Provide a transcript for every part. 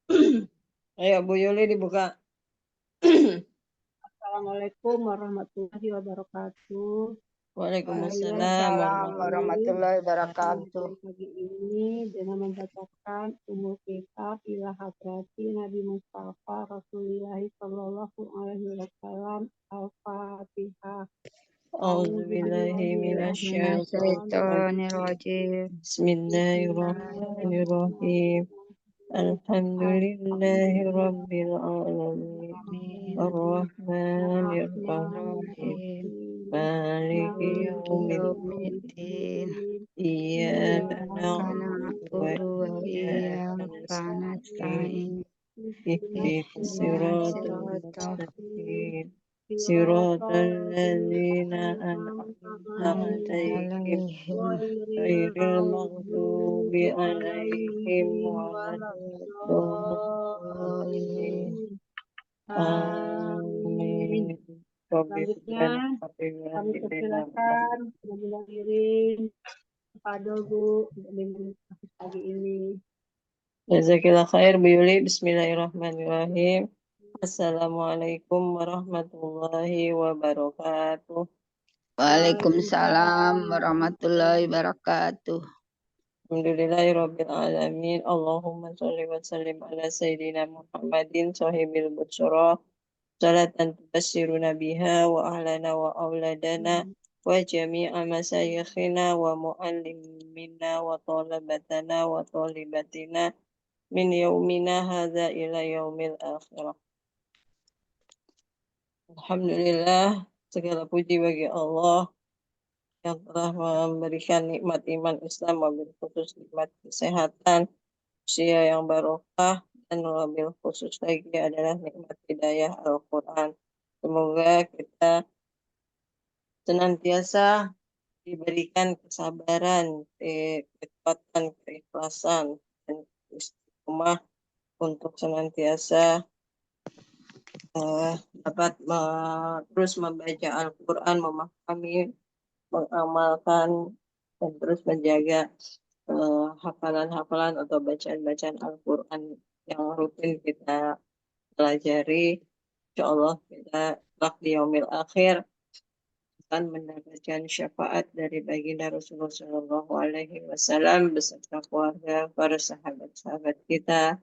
Ayo Bu Yuli dibuka. Assalamualaikum warahmatullahi wabarakatuh. Waalaikumsalam Waalaikumsalam warahmatullahi wabarakatuh. Pagi ini dengan membacakan umul kitab ila hadrati Nabi Mustafa Rasulullah Sallallahu Alaihi Wasallam Al-Fatihah. A'udzubillahi minasyaitonir rajim. Bismillahirrahmanirrahim. Alhamdulillahi rabbil alamin. Arrahmanir rahim. Maliki yaumiddin. Iyyaka na'budu wa iyyaka nasta'in. Ihdinas siratal mustaqim. Siratal ladzina an'amta 'alaihim ghairil maghdubi 'alaihim waladdallin. Amin. Selanjutnya kami persilakan Bunda Irin kepada Bu dengan kasus pagi ini. Jazakillah khair Bu Yuli. Bismillahirrahmanirrahim. Assalamualaikum warahmatullahi wabarakatuh. Waalaikumsalam warahmatullahi wabarakatuh. Alhamdulillahirabbil alamin. Allahumma shalli wa sallim ala sayyidina Muhammadin sahibil busyra. Salatan tubassiruna biha wa ahlana wa auladana wa jami'a masyayikhina wa muallimina wa talabatana wa talibatina min yaumina hadza ila yaumil akhirah. Alhamdulillah, segala puji bagi Allah yang telah memberikan nikmat iman Islam, wabil khusus nikmat kesehatan, usia yang barokah, dan wabil khusus lagi adalah nikmat hidayah Al-Quran. Semoga kita senantiasa diberikan kesabaran, kekuatan, keikhlasan, dan istiqomah untuk senantiasa dapat terus membaca Al-Quran, memahami, mengamalkan, dan terus menjaga hafalan-hafalan atau bacaan-bacaan Al-Quran yang rutin kita pelajari. Insya Allah kita kelak di yaumil akhir akan mendapatkan syafaat dari baginda Rasulullah Shallallahu Alaihi Wasallam beserta keluarga, para sahabat-sahabat kita,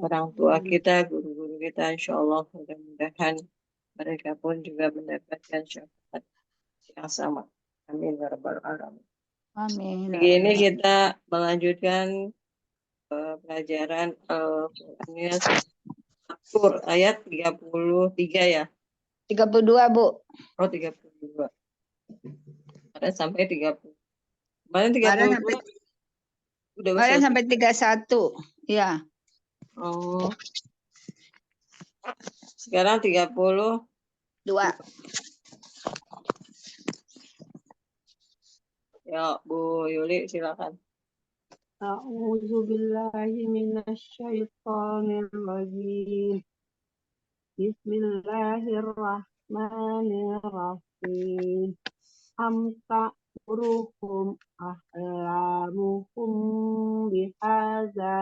orang tua kita, guru-guru kita. Insya Allah mudah-mudahan mereka pun juga mendapatkan syafaat yang sama. Amin ya rabbal alamin. Amin. Hari ini kita melanjutkan pelajaran Al-Qur'annya Tur ayat 33 ya. 32, Bu. Oh, 32. Ada sampai 30. Kemarin 30. Udah Kemarin sampai 31. Ya. Oh. Sekarang 32. Ya, Bu Yuli silakan. A'udzu billahi minasyaitonir rajim. Bismillahirrahmanirrahim. Am ta'muruhum ahlamuhum bihadza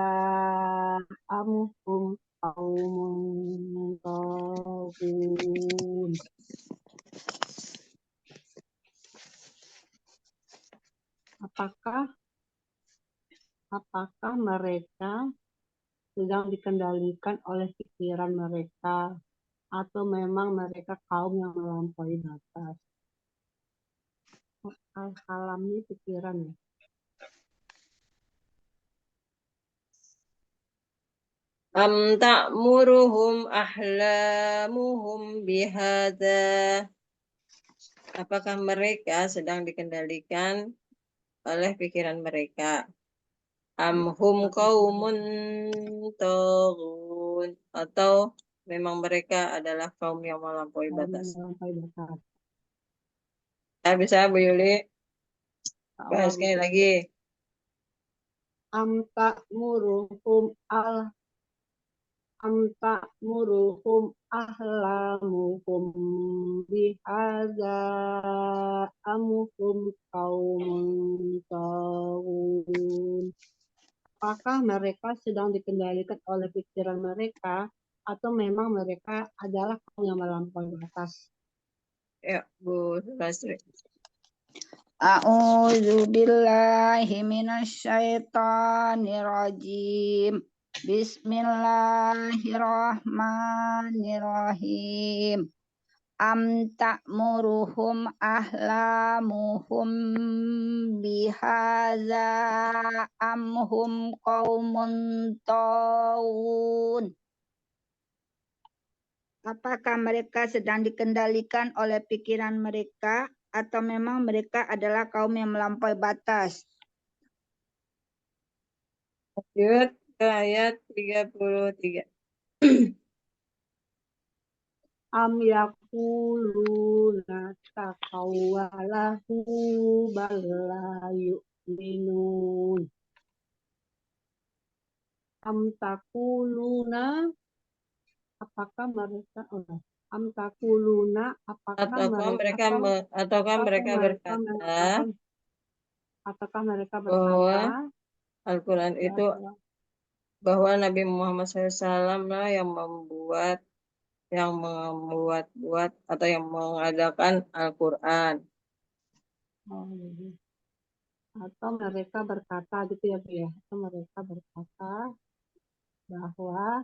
am hum qaumun taghun. Apakah mereka sedang dikendalikan oleh pikiran mereka, atau memang mereka kaum yang melampaui batas? Al-kalam ini pikiran ya. Am ta'muruhum ahlamuhum bihadza. Apakah mereka sedang dikendalikan oleh pikiran mereka? Amhum qaumun taghun, atau memang mereka adalah kaum yang melampaui batas? Ya, bisa Bu Yuli bahas sekali lagi. Am ta'muruhum ahlamuhum bihadza amuhum qaumun taghun. apakah mereka sedang dikendalikan oleh pikiran mereka atau memang mereka adalah kaum yang melampaui batas? Ya, Bu Lasri. A'udzu billahi minasyaitonir rajim. Bismillahirrahmanirrahim. Am ta'muruhum ahlamuhum bihadza am hum qaumun tawun. Apakah mereka sedang dikendalikan oleh pikiran mereka atau memang mereka adalah kaum yang melampaui batas? Lanjut ke ayat 33. Am yakuluna taqawwalahu bal la yu'minun. Am takuluna apakah mereka am takuluna apakah mereka Ataukah mereka berkata mengatakan apakah mereka bahwa berkata Al-Quran itu bahwa Nabi Muhammad SAW lah yang membuat atau yang mengadakan Al-Quran. atau mereka berkata gitu ya Bu ya, atau mereka berkata bahwa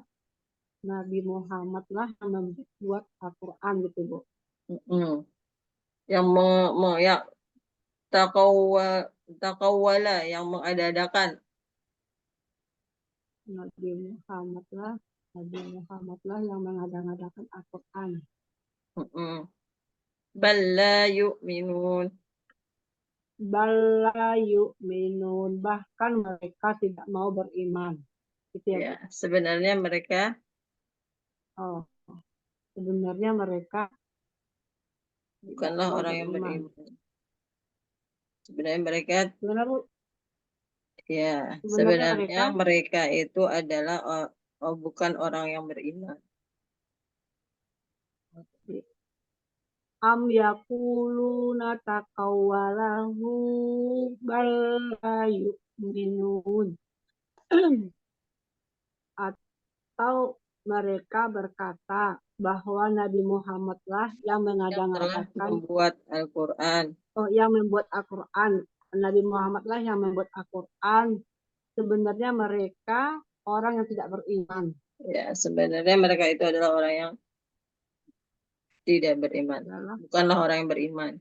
Nabi Muhammad lah yang membuat Al-Quran gitu Bu. Yang takawwala yang mengada-adakan. Nabi Muhammad lah yang mengadakan Al-Quran. Bal la yu'minun. Bala yu'minun, bahkan mereka tidak mau beriman. Gitu ya, Ya, sebenarnya mereka Bu? Sebenarnya mereka bukanlah mau orang yang beriman. beriman. Sebenarnya mereka Benar Bu? ya, Sebenarnya mereka itu adalah bukan orang yang beriman. am yakuluna taqawwalahu bal la yu'minun. Atau mereka berkata bahwa Nabi Muhammad lah yang Yang telah mengada-ngadakan membuat Al-Quran. yang membuat Al-Quran. Nabi Muhammad lah yang membuat Al-Quran. Sebenarnya mereka orang yang tidak beriman. Ya, sebenarnya mereka itu adalah orang yang tidak beriman. Bukanlah orang yang beriman.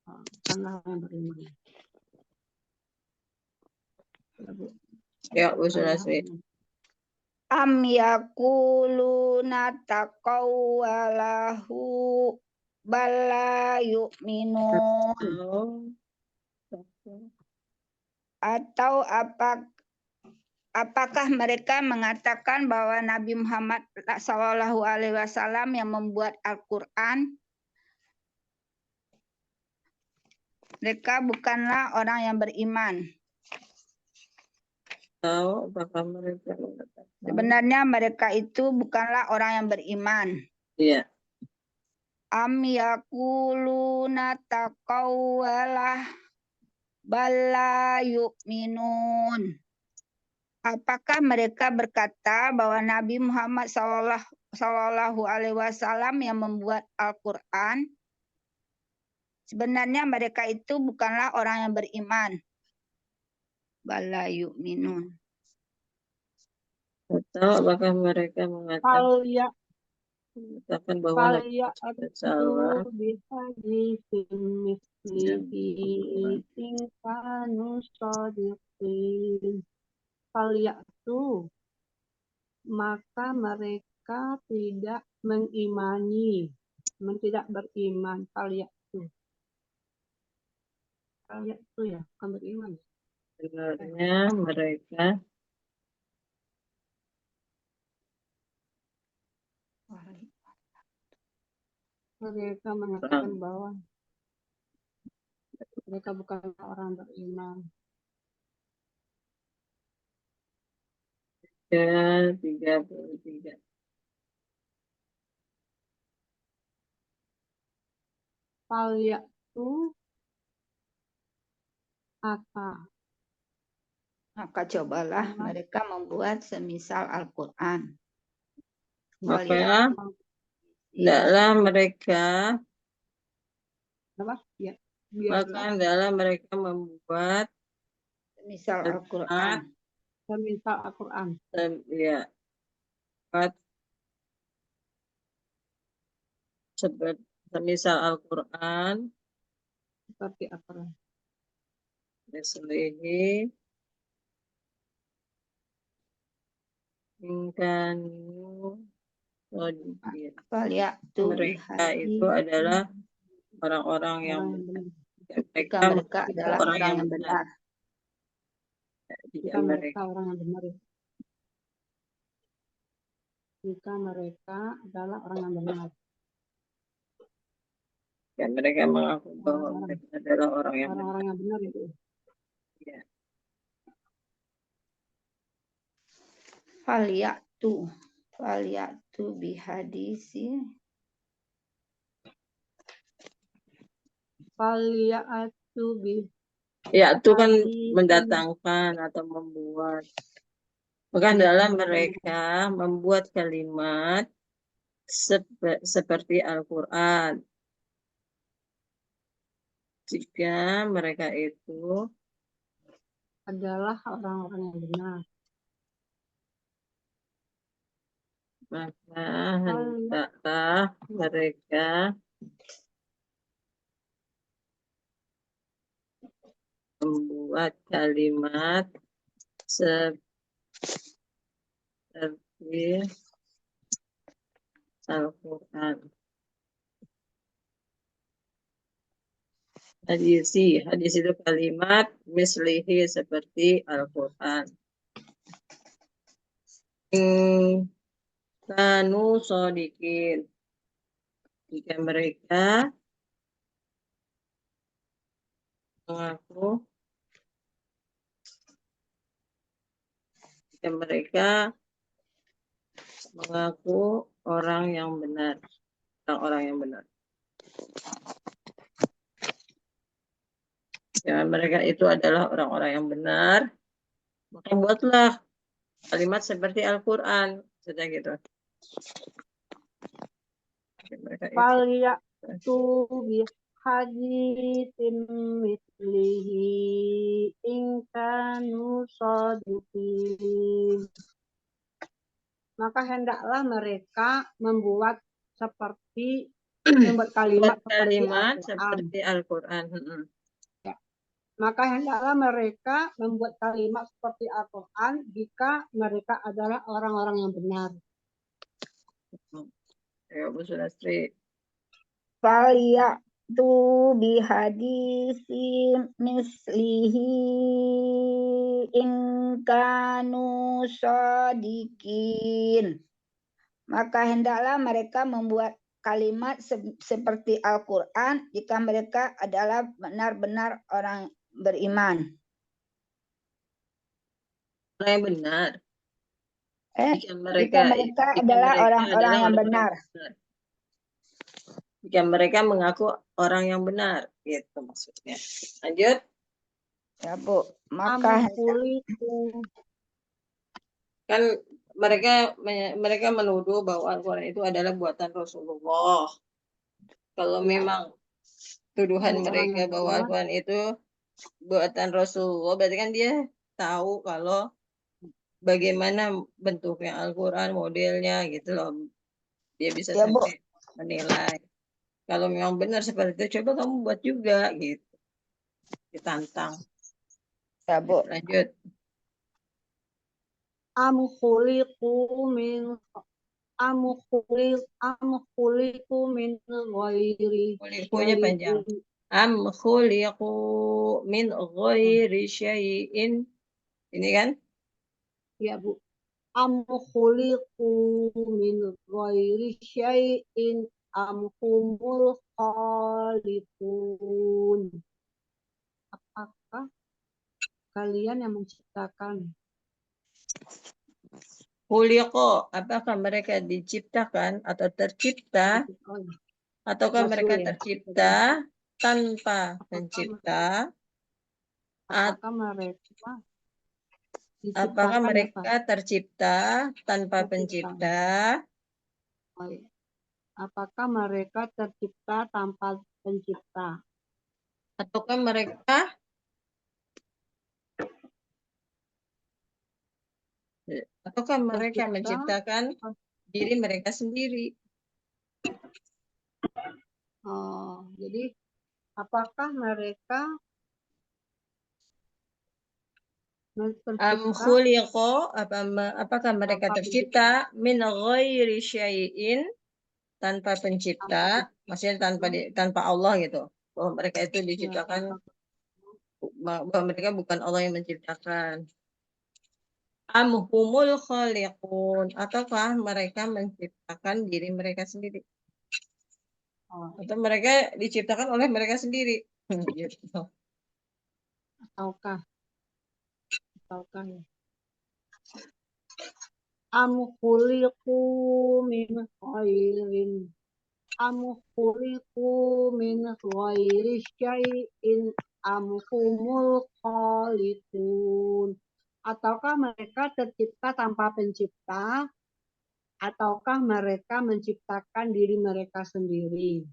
Bukanlah orang yang beriman. Ya, Bu Sulasmi. Am yakuluna taqawwalahu bal la yu'minun. Atau apakah mereka mengatakan bahwa Nabi Muhammad SAW yang membuat Al-Quran? Mereka bukanlah orang yang beriman. Atau apakah mereka mengatakan? Sebenarnya mereka itu bukanlah orang yang beriman. Iya. Am yakuluna taqawwalah bal la yu'minun. Apakah mereka berkata bahwa Nabi Muhammad SAW yang membuat Al-Quran? Sebenarnya mereka itu bukanlah orang yang beriman. Bala yu'minun. Atau apakah mereka mengatakan bahwa Nabi Muhammad SAW maka mereka tidak mengimani, tidak beriman. Kalian itu ya, bukan beriman. sebenarnya mereka mengatakan bahwa mereka bukan orang beriman. Ya, 33. Kalian itu apa? Maka cobalah mereka membuat semisal Al-Quran. Maka hendaklah mereka Apa? Ya. maka Biarlah hendaklah mereka membuat semisal Al-Quran. semisal Al-Quran. ya buat semisal Al-Quran Seperti Al-Quran. mislihi ingkan sodikin. Mereka itu adalah orang-orang yang benar. Jika mereka adalah orang yang benar. Jika mereka orang yang benar. Jika mereka adalah orang yang benar. Ya, mereka mengaku bahwa mereka adalah orang yang benar itu. Ya. Faliyatu bihadisi. Faliyatu bi. Ya, itu kan mendatangkan atau membuat. Maka dalam mereka membuat kalimat seperti Al-Quran. Jika mereka itu adalah orang-orang yang benar. Maka hendaklah mereka membuat kalimat seperti Al-Quran. Hadis itu kalimat mislihi seperti Al-Quran. Kanu sodikin. Jika mereka mengaku orang yang benar, orang yang benar. Ya, mereka itu adalah orang-orang yang benar. Maka buatlah kalimat seperti Al-Quran, sudah gitu. Faliyatu bihaditsin mislihi ingkanu shadiqin. Maka hendaklah mereka membuat kalimat seperti Al-Quran. Ya. Maka hendaklah mereka membuat kalimat seperti Al-Quran jika mereka adalah orang-orang yang benar. Ya, Bu Sulastri. Faliyatu bihadisi mislihi ingkanu shadiqin. Maka hendaklah mereka membuat kalimat seperti Al-Quran jika mereka adalah benar-benar orang beriman. Orang yang benar. Jika mereka adalah orang-orang yang benar. Jika mereka mengaku orang yang benar, gitu maksudnya. Lanjut. Ya, Bu. Maka kan mereka menuduh bahwa Al-Quran itu adalah buatan Rasulullah. Kalau memang tuduhan mereka bahwa Al-Quran itu buatan Rasulullah, berarti kan dia tahu kalau bagaimana bentuknya Al-Quran, modelnya gitu loh. Dia bisa sampai menilai. Kalau memang benar seperti itu, coba kamu buat juga gitu. Ditantang. Ya, Bu. Lanjut. Am khuliqu min ghairi Khuliqunya panjang. Am khuliqu min ghairi syai'in. Ini kan? Ya, Bu. Am khuliqu min ghairi syai'in am humul khaliqun. Apakah kalian yang menciptakan? Khuliqo, apakah mereka diciptakan atau tercipta? Ataukah mereka tercipta tanpa pencipta? Apakah mereka Apakah Diciptakan ya, Pak? mereka tercipta tanpa Tercipta. pencipta? Oh, iya. Apakah mereka tercipta tanpa pencipta? Ataukah mereka Tercipta. menciptakan diri mereka sendiri? Oh, jadi apakah mereka tercipta Khuliqo, apakah mereka tanpa tercipta min ghairi syai'in, tanpa tanpa pencipta, pencipta? maksudnya tanpa Allah gitu. Bahwa mereka itu Ya, diciptakan, tanpa- bahwa mereka bukan Allah yang menciptakan. Am humul khaliqun, ataukah mereka menciptakan diri mereka sendiri? oh, Atau mereka diciptakan oleh mereka sendiri? Gitu. ataukah ya. Am khuliqu min khairin. Am khuliqu min ghairi syai'in am humul khaliqun. Ataukah mereka tercipta tanpa pencipta, ataukah mereka menciptakan diri mereka sendiri?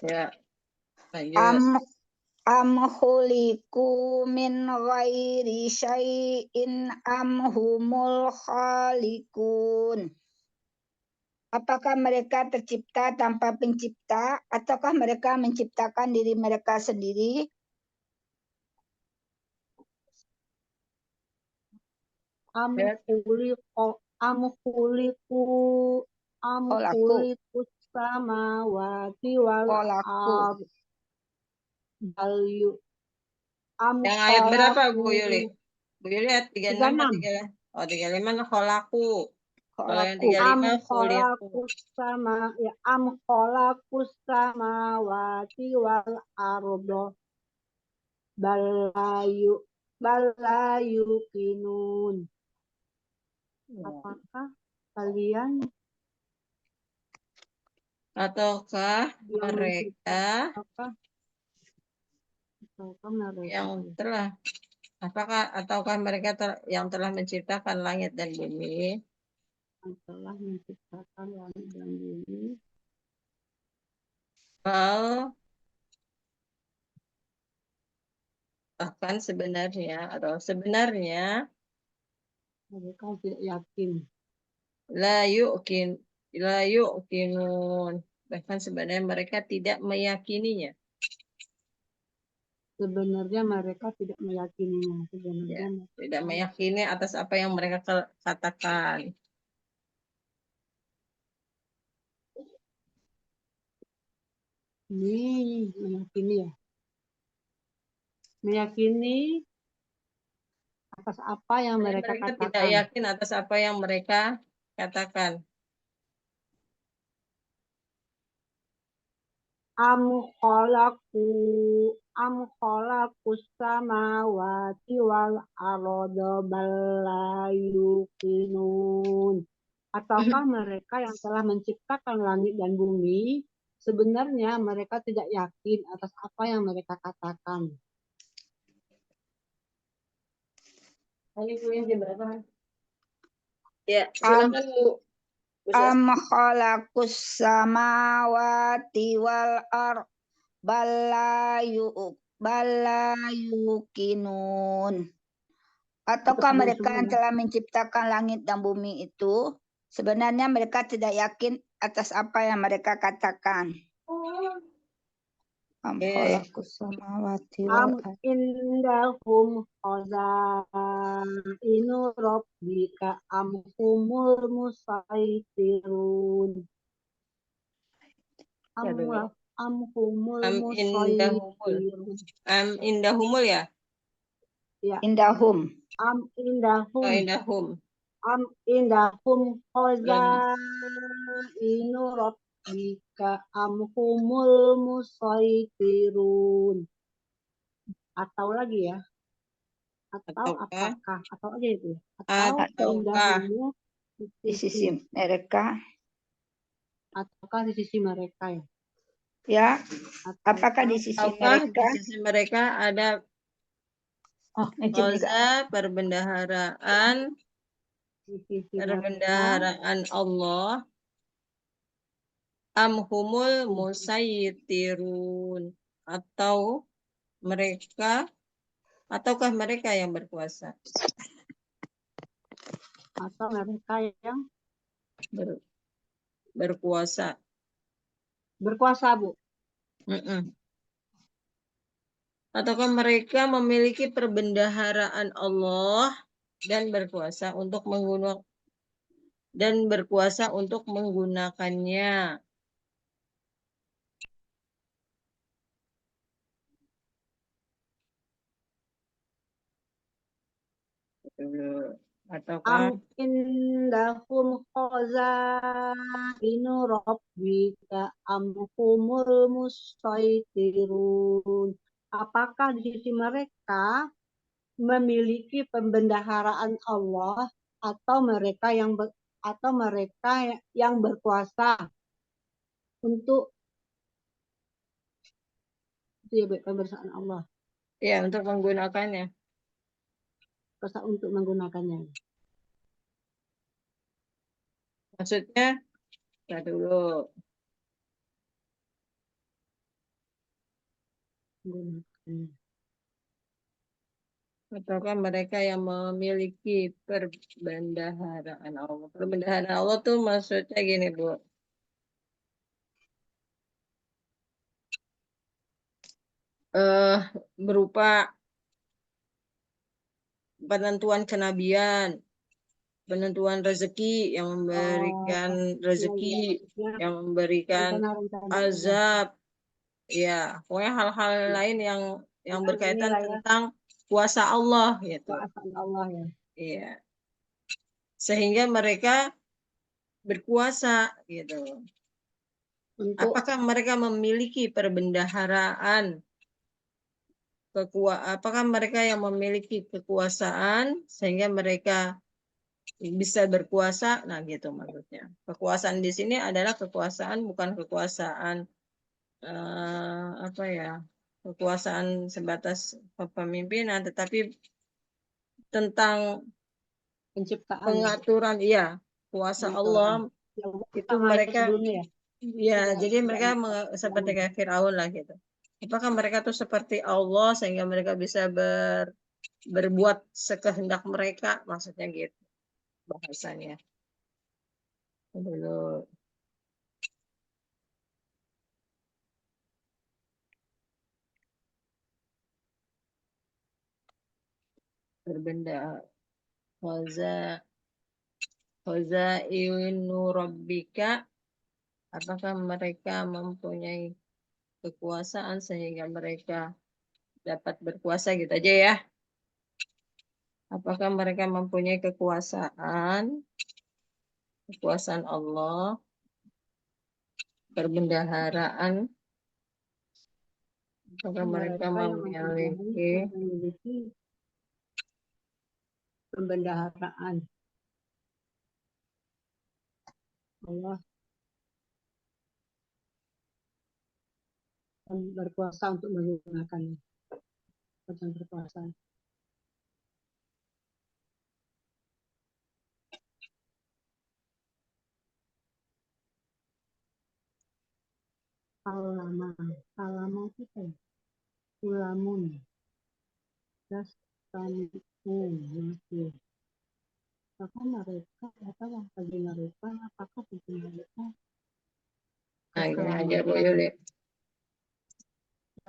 Ya, lanjut. Am khuliqu min ghairi syai'in am humul khaliqun. Apakah mereka tercipta tanpa pencipta ataukah mereka menciptakan diri mereka sendiri? Am Ya. khuliqu am khuliqu am Kholaku. khuliqus samawati wal Kholaku. ard bal yu am Yang ayat berapa, Bu khalaqu Yuli? Bu Yuli ayat 36 atau 36. 35? Oh, 35 kholaku. Kalau yang Kholaku. 35 khuliqu. Khalaqus sama ya am khalaqus samawati wal ardo balayu kinun. Apakah kalian Ataukah yang mereka ataukah mereka yang telah ataukah mereka yang telah menciptakan langit dan bumi? yang telah menciptakan langit dan bumi? Bahkan sebenarnya Mereka tidak yakin. la yu'kinun. Bahkan sebenarnya mereka tidak meyakininya. Sebenarnya mereka tidak meyakininya. Ya, tidak meyakini atas apa yang mereka katakan. Ini meyakini ya. Meyakini atas apa yang mereka Mereka tidak katakan. yakin atas apa yang mereka katakan. Am khalaqus samawati wal arda bal la yuqinun. Ataukah mereka yang telah menciptakan langit dan bumi, sebenarnya mereka tidak yakin atas apa yang mereka katakan. Ya, silakan Bu. Am khalaqus samawati wal ard balayukinun. Ataukah mereka yang telah menciptakan langit dan bumi itu sebenarnya mereka tidak yakin atas apa yang mereka katakan. Am khalaqus samawati wal Am ard. indahum khazainu rabbika am humul musaitirun. Am humul musaitirun. Am indahumul ya? Ya. Indahum. Am indahum. Indahum. Am indahum khazainu rabbika am humul musaitirun. Atau lagi ya. Atau apakah atau aja itu ya. Atau indahumnya Di sisi mereka. Ataukah di sisi mereka ya. Ya. Apakah di sisi mereka? Di sisi mereka ada Oh, ngecip juga. Ghaza perbendaharaan di sisi mereka perbendaharaan Allah, amhumul musayyitirun, atau mereka ataukah mereka yang berkuasa? atau mereka yang Ber- berkuasa. berkuasa, Bu. Mm-mm. Ataukah mereka memiliki perbendaharaan Allah dan berkuasa untuk menggunakannya. Ataukah Am indahum khazainu rabbika am humul musaitirun. Apakah di sisi mereka memiliki pembendaharaan Allah atau mereka yang berkuasa untuk pembersamaan Allah, ya untuk menggunakannya? kuasa untuk menggunakannya. Maksudnya, kita dulu. Menggunakannya. Ataukah mereka yang memiliki perbendaharaan Allah? Perbendaharaan Allah tuh maksudnya gini, Bu. Berupa penentuan kenabian, penentuan rezeki, yang memberikan rezeki, Ya, yang memberikan rencana-rencana Allah. azab, ya, pokoknya hal-hal lain yang berkaitan inilah ya, tentang kuasa Allah gitu. kuasa Allah ya. Iya. Sehingga mereka berkuasa gitu. Untuk Apakah mereka memiliki perbendaharaan? Apakah mereka yang memiliki kekuasaan sehingga mereka bisa berkuasa? Nah, gitu maksudnya. Kekuasaan di sini adalah kekuasaan, bukan kekuasaan apa ya? Kekuasaan sebatas kepemimpinan, tetapi tentang penciptaan pengaturan, iya, kuasa Allah ya, itu mereka mereka, sebelumnya ya. ya, Tidak- jadi tidak mereka seperti kayak Firaun lah gitu. Apakah mereka tuh seperti Allah sehingga mereka bisa berbuat sekehendak mereka, maksudnya gitu bahasanya. Dulu berbenda Khazainu Rabbika, apakah mereka mempunyai kekuasaan sehingga mereka dapat berkuasa, gitu aja ya. Apakah mereka mempunyai kekuasaan Allah, perbendaharaan, apakah mereka yang memiliki memiliki pembendaharaan Allah dan berkuasa untuk menggunakannya. Dan berkuasa. Alama itu ulamun das masih apakah mereka bagi mereka apakah bagi mereka Nah, gini aja Bu Yuli.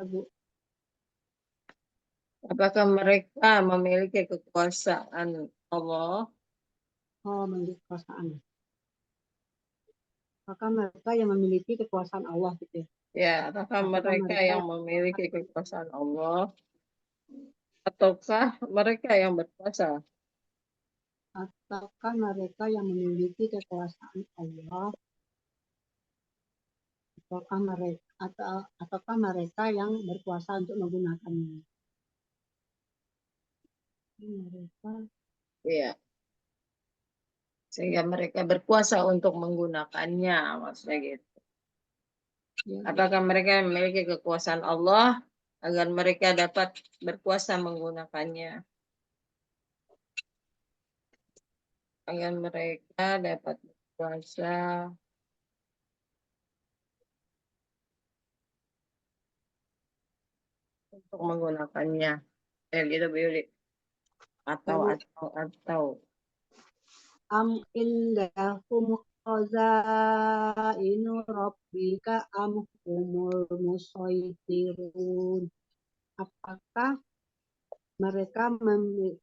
Bu, Apakah mereka memiliki kekuasaan Allah? memiliki kekuasaan. Apakah mereka yang memiliki kekuasaan Allah gitu ya? Ya, apakah mereka yang memiliki kekuasaan Allah? Ataukah mereka yang berkuasa? Ataukah mereka yang memiliki kekuasaan Allah? Ataukah mereka yang berkuasa untuk menggunakannya? Mereka Iya. Sehingga mereka berkuasa untuk menggunakannya, maksudnya gitu. ya, Apakah mereka memiliki kekuasaan Allah agar mereka dapat berkuasa menggunakannya. Agar mereka dapat berkuasa untuk menggunakannya. Gitu Bu Yuli. Atau. Am indahum khazainu rabbika am humul musaytirun. Apakah mereka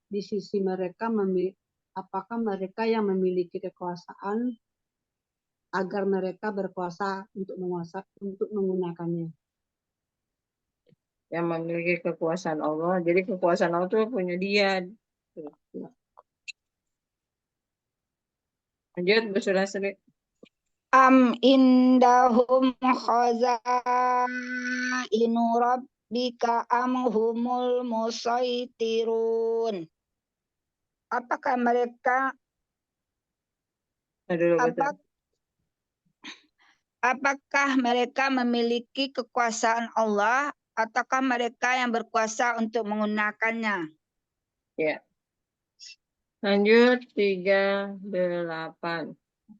di sisi mereka apakah mereka yang memiliki kekuasaan agar mereka berkuasa untuk menggunakannya? Yang memiliki kekuasaan Allah. Jadi kekuasaan Allah itu punya dia. Lanjut Bu Surasri. Am indahum khazainu rabbika am humul musaytirun. Apakah mereka apakah mereka memiliki kekuasaan Allah ataukah mereka yang berkuasa untuk menggunakannya? Ya. Lanjut 38.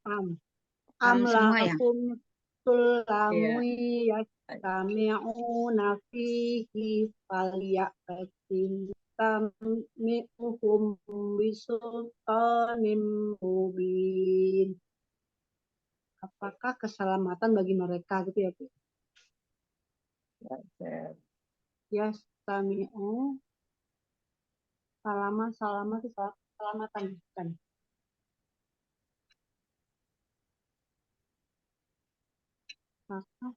Am Semua ya? lahum sulamu yastami'una fihi falyatim tami'uhum bisultanim mubin. Apakah keselamatan bagi mereka gitu ya Bu? Yastami'u selamatan kan. Maka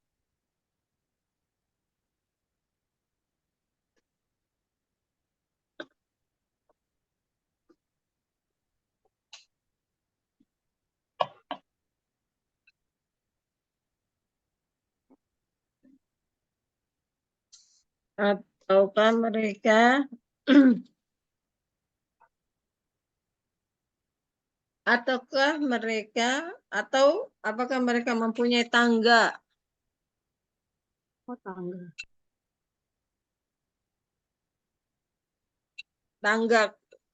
Ataukah mereka atau apakah mereka mempunyai tangga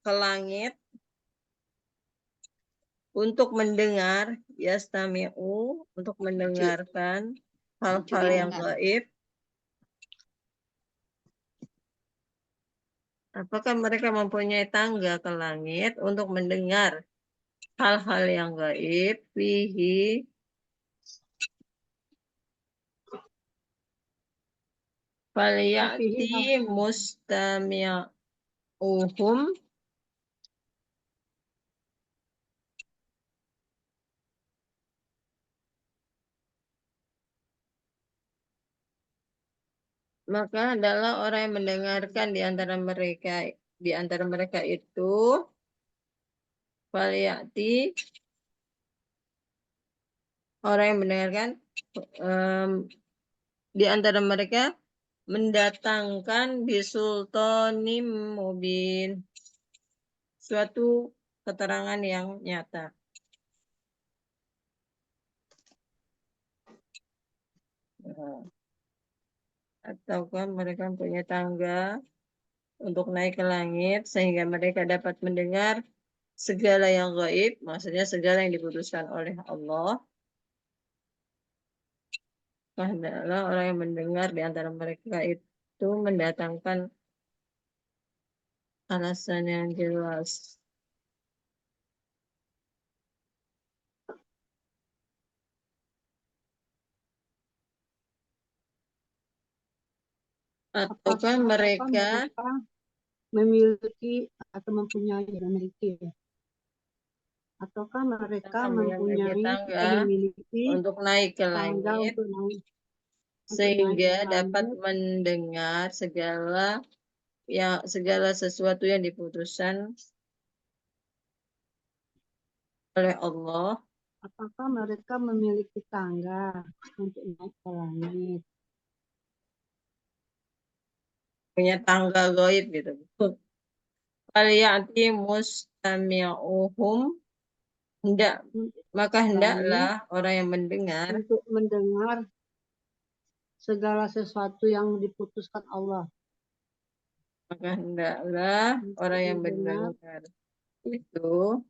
ke langit untuk mendengar yastami'u, untuk mendengarkan hal-hal yang gaib? Apakah mereka mempunyai tangga ke langit untuk mendengar hal-hal yang gaib? Fihi faliyati mustami'uhum, maka adalah orang yang mendengarkan di antara mereka itu faliyati, orang yang mendengarkan di antara mereka mendatangkan bisultanim mubin, suatu keterangan yang nyata. Ataukah mereka punya tangga untuk naik ke langit sehingga mereka dapat mendengar segala yang gaib, maksudnya segala yang diputuskan oleh Allah. Adalah orang yang mendengar di antara mereka itu mendatangkan alasan yang jelas. Ataukah mereka memiliki atau mempunyai ataukah mereka memiliki untuk naik ke langit sehingga dapat mendengar segala sesuatu yang diputuskan oleh Allah. Apakah mereka memiliki tangga untuk naik ke langit? Punya tangga gaib gitu. Faliyati mustami'uhum, maka hendaklah orang yang mendengar untuk mendengar segala sesuatu yang diputuskan Allah. Maka hendaklah orang yang Benar, mendengar itu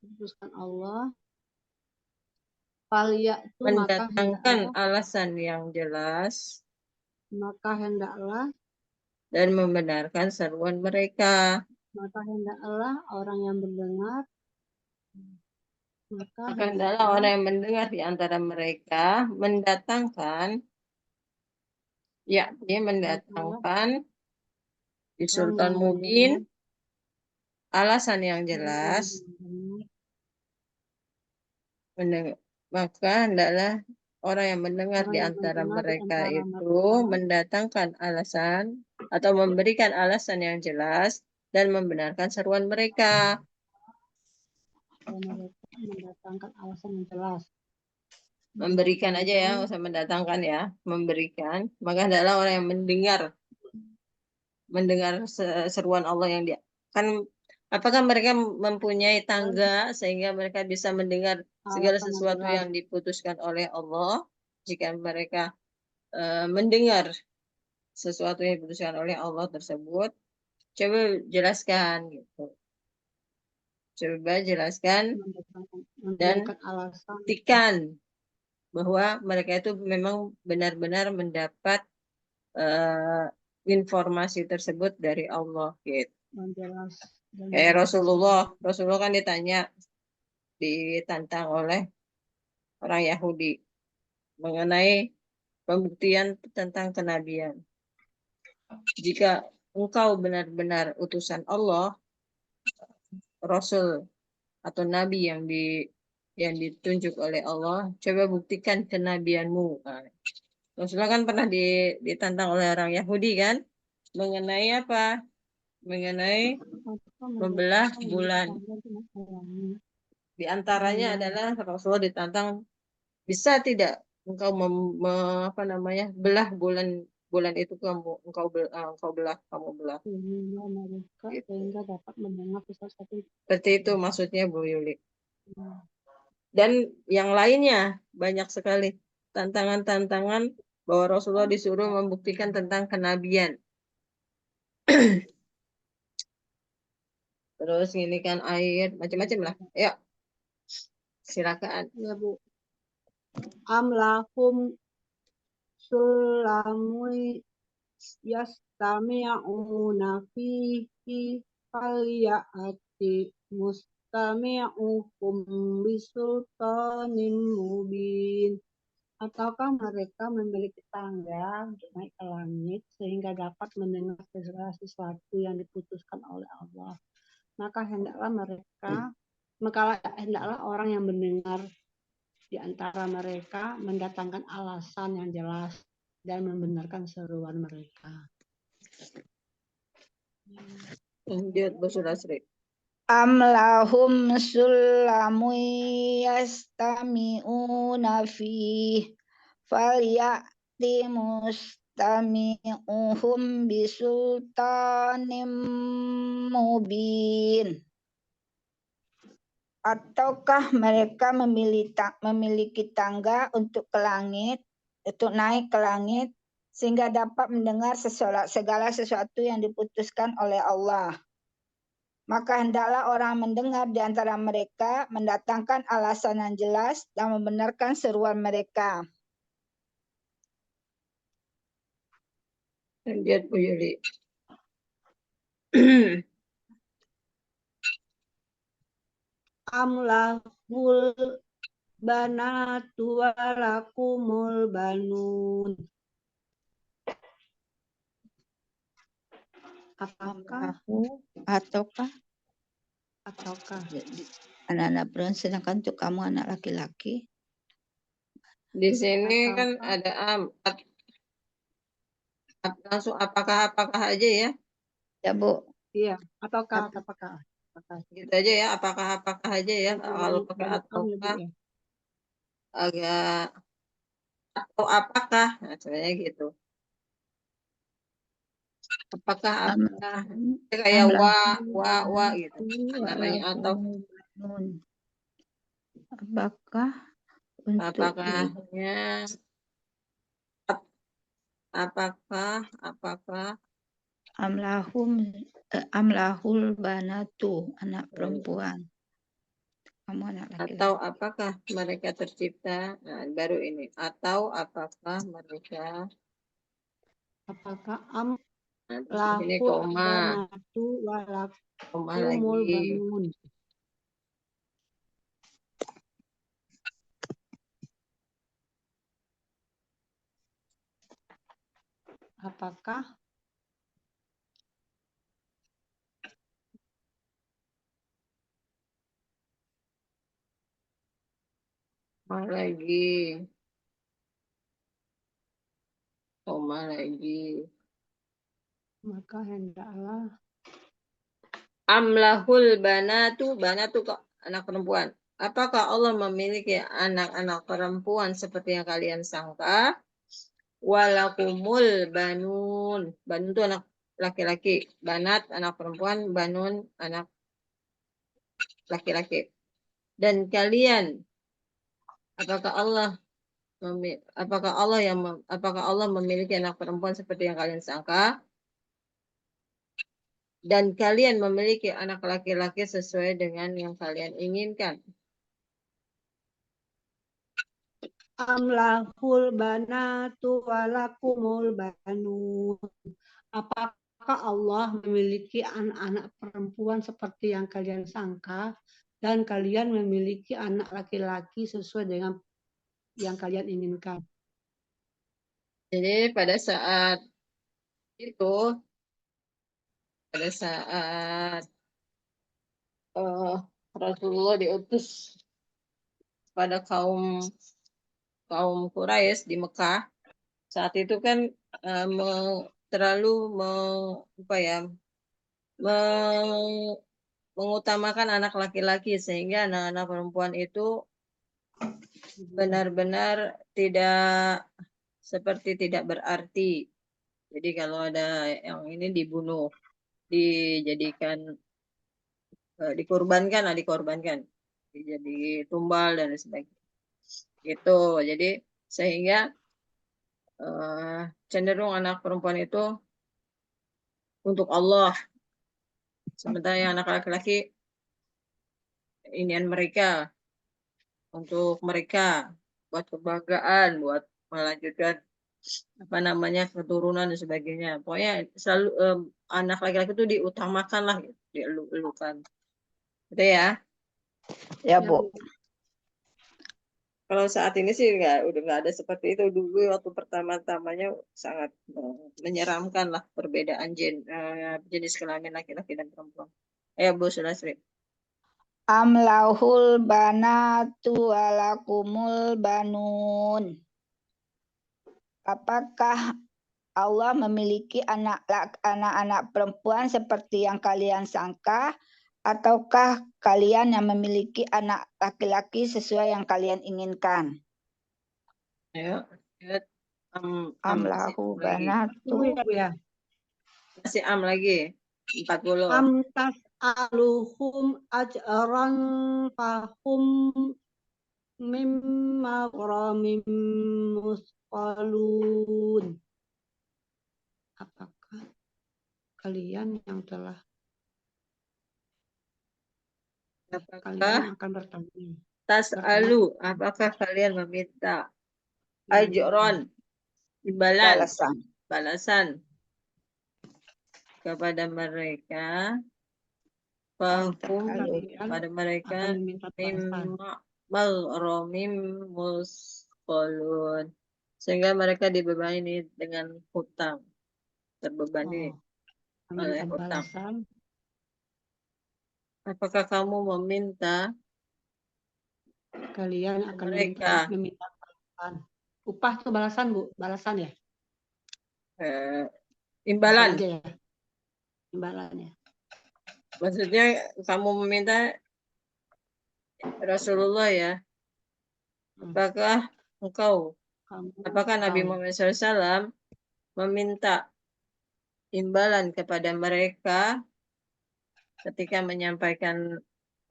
diputuskan Allah. Falia itu mendatangkan alasan yang jelas maka hendaklah dan membenarkan seruan mereka. orang yang mendengar Maka hendaklah orang yang mendengar di antara mereka mendatangkan, yakni mendatangkan di Sultan Mubin alasan yang jelas. Maka hendaklah orang yang mendengar di antara mereka itu mendatangkan alasan atau memberikan alasan yang jelas dan membenarkan seruan mereka. mereka mendatangkan alasan yang jelas. Memberikan aja ya, nggak usah mendatangkan ya, memberikan. Maka hendaklah orang yang mendengar seruan Allah yang dia kan, apakah mereka mempunyai tangga sehingga mereka bisa mendengar segala sesuatu yang diputuskan oleh Allah. Jika mereka mendengar sesuatu yang diputuskan oleh Allah tersebut, coba jelaskan gitu. Coba jelaskan dan buktikan bahwa mereka itu memang benar-benar mendapat informasi tersebut dari Allah gitu. Kayak Rasulullah kan ditantang oleh orang Yahudi mengenai pembuktian tentang kenabian. Jika engkau benar-benar utusan Allah, Rasul atau Nabi yang ditunjuk oleh Allah, coba buktikan kenabianmu. Nah, Rasulullah kan pernah ditantang oleh orang Yahudi kan, mengenai apa? Mengenai membelah bulan. Di antaranya adalah Rasulullah ditantang, bisa tidak engkau belah bulan itu engkau belah. Sehingga dapat mendengar sesuatu. Seperti itu maksudnya Bu Yuli. Dan yang lainnya banyak sekali tantangan-tantangan bahwa Rasulullah disuruh membuktikan tentang kenabian. Terus ini kan air, macam-macam lah. Yuk, silakan. Ya Bu. Amlahum sulamui yastami'una fihi falyati mustami'uhum bisultanin mubin. Ataukah mereka memiliki tangga untuk naik ke langit sehingga dapat mendengar segala sesuatu yang diputuskan oleh Allah. Maka hendaklah orang yang mendengar di antara mereka mendatangkan alasan yang jelas dan membenarkan seruan mereka. Lanjut Bu Surasri. Amlahum sulamu yastami'una fih falyati mustami'uhum bisultanim mubin. Ataukah mereka memiliki tangga untuk naik ke langit sehingga dapat mendengar segala sesuatu yang diputuskan oleh Allah. Maka hendaklah orang mendengar di antara mereka mendatangkan alasan yang jelas dan membenarkan seruan mereka. Lanjut Bu Yuli. Amlahul banatu walakumul banun. Ataukah anak-anak perempuan sedangkan untuk kamu anak laki-laki? Di sini kan ada langsung apakah aja ya? Ya Bu. Iya, apakah. Gitu aja ya, apakah aja ya. Kalau pakai ataukah agak atau apakah, nah, sebenarnya gitu. Apakah kayak wa gitu. Namanya atau apakah untuk apakahnya apakah amlahul banatu, anak perempuan. Kamu anak atau laki-laki. apakah mereka tercipta, nah, baru ini, atau apakah mereka, Apakah nah, terus di sini amlahul koma banatu walakumul lagi. banun. Apakah koma lagi. maka hendaklah Amlahul banatu kok anak perempuan. Apakah Allah memiliki anak-anak perempuan seperti yang kalian sangka? Walakumul banun. Banun itu anak laki-laki. Banat anak perempuan, banun anak laki-laki. Dan kalian, apakah Allah memiliki anak perempuan seperti yang kalian sangka? Dan kalian memiliki anak laki-laki sesuai dengan yang kalian inginkan. amlahul banatu walakumul banun. Apakah Allah memiliki anak-anak perempuan seperti yang kalian sangka dan kalian memiliki anak laki-laki sesuai dengan yang kalian inginkan? Jadi pada saat Rasulullah diutus pada kaum Quraisy di Mekah, saat itu kan terlalu mengutamakan anak laki-laki sehingga anak-anak perempuan itu benar-benar tidak berarti. Jadi kalau ada yang ini dibunuh, dijadikan dikorbankan, jadi tumbal dan sebagainya. Gitu. Jadi sehingga cenderung anak perempuan itu untuk Allah, sementara yang anak laki-laki inian mereka untuk mereka buat kebanggaan, buat melanjutkan keturunan dan sebagainya. Pokoknya selalu anak laki-laki itu diutamakan lah, gitu, dielu-elukan. Gitu ya. Ya, Bu. Kalau saat ini sih udah nggak ada seperti itu. Dulu waktu pertama-tamanya sangat menyeramkan lah perbedaan jenis kelamin laki-laki dan perempuan. Ayo Bu Sulasri. Amlahul banatu walakumul banun. Apakah Allah memiliki anak-anak perempuan seperti yang kalian sangka, ataukah kalian yang memiliki anak laki-laki sesuai yang kalian inginkan? Ayo. Amlahu banatu. Ya. Masih lagi. 40. Am tas'aluhum ajran fahum mimma gharamin musqalun. Apakah kalian yang telah kalian akan bertanya? Tas'alu, apakah kalian meminta ajron, imbalan, balasan kepada mereka, pada mereka maghromim musqalun, sehingga mereka dibebani dengan hutang, terbebani oleh hutang. Apakah kamu meminta kalian akan mereka meminta balasan? Upah itu balasan, Bu? Balasan ya? Imbalan. Aja ya? Imbalan ya. Maksudnya kamu meminta Rasulullah ya. Apakah Nabi Muhammad SAW meminta imbalan kepada mereka ketika menyampaikan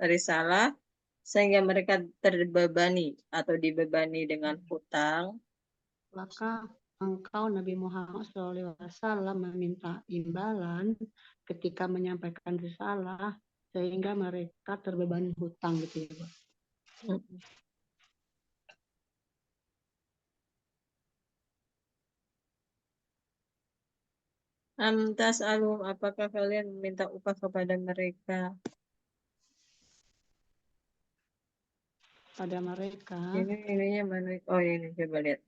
risalah sehingga mereka terbebani atau dibebani dengan hutang? Maka engkau Nabi Muhammad SAW meminta imbalan ketika menyampaikan risalah sehingga mereka terbebani hutang gitu ya, Bu. Amtas alum, apakah kalian meminta upah kepada mereka? Pada mereka. Ininya mana? Oh ini coba lihat.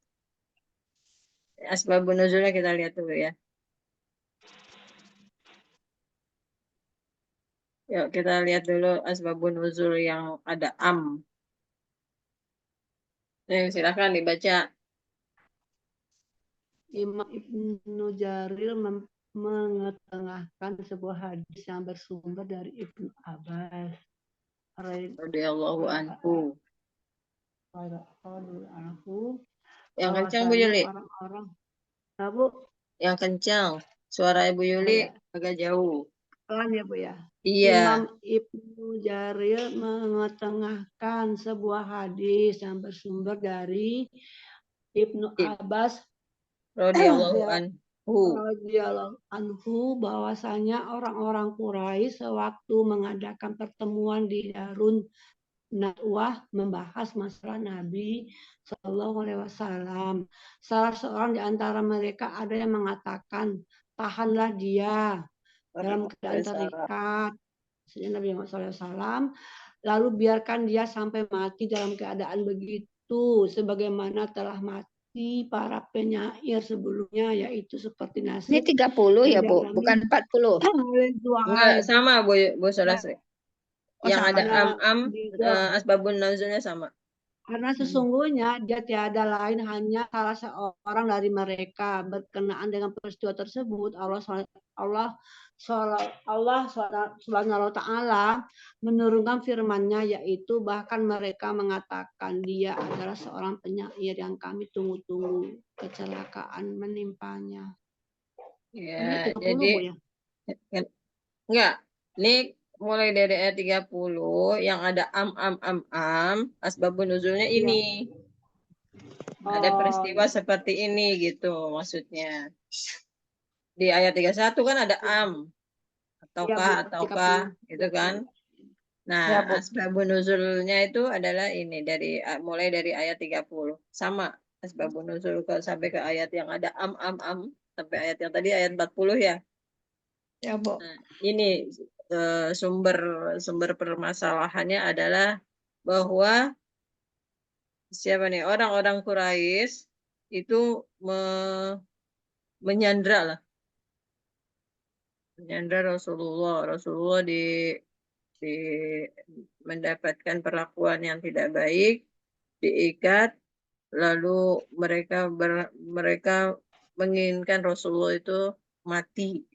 Asbabun nuzulnya kita lihat dulu ya. Yuk kita lihat dulu asbabun nuzul yang ada am. Silakan dibaca. Imam Ibnu Jarir mengetengahkan sebuah hadis yang bersumber dari Ibnu Abbas Radhiyallahu anhu. Yang kencang Bu Yuli. Orang-orang Bu. Yang kencang. Suara Ibu Yuli agak jauh. Pelan ya Bu ya. Iya. Imam Ibnu Jarir mengetengahkan sebuah hadis yang bersumber dari Ibnu Abbas radhiyallahu anhu bahwasanya orang-orang Quraisy sewaktu mengadakan pertemuan di Darun Nadwah membahas masalah Nabi Shallallahu Alaihi Wasallam. Salah seorang di antara mereka ada yang mengatakan, tahanlah dia dalam keadaan terikat, Nabi Muhammad SAW, lalu biarkan dia sampai mati dalam keadaan begitu, sebagaimana telah mati para penyair sebelumnya, yaitu seperti nasib. Ini 30 ya Bu, bukan 40. Enggak, sama Bu Solasri. Yang ada am-am, asbabun nuzulnya sama. Karena sesungguhnya dia tiada lain hanya salah seorang dari mereka. Berkenaan dengan peristiwa tersebut, Allah Subhanahu wa Ta'ala menurunkan firman-Nya, yaitu bahkan mereka mengatakan dia adalah seorang penyair yang kami tunggu-tunggu, kecelakaan menimpanya. Ya, ini 30, jadi Bu, ya? Enggak. Ini mulai dari ayat 30 yang ada am, asbabun nuzulnya ini. Ada peristiwa seperti ini gitu maksudnya. Di ayat 31 kan ada am. Ataukah gitu kan. Nah, asbabun nuzulnya itu adalah ini mulai dari ayat 30. Sama asbabun nuzul sampai ke ayat yang ada am sampai ayat yang tadi ayat 40 ya. Ya Bu. Nah, ini sumber permasalahannya adalah bahwa siapa nih orang-orang Quraisy itu menyandra Rasulullah di mendapatkan perlakuan yang tidak baik, diikat, lalu mereka menginginkan Rasulullah itu mati.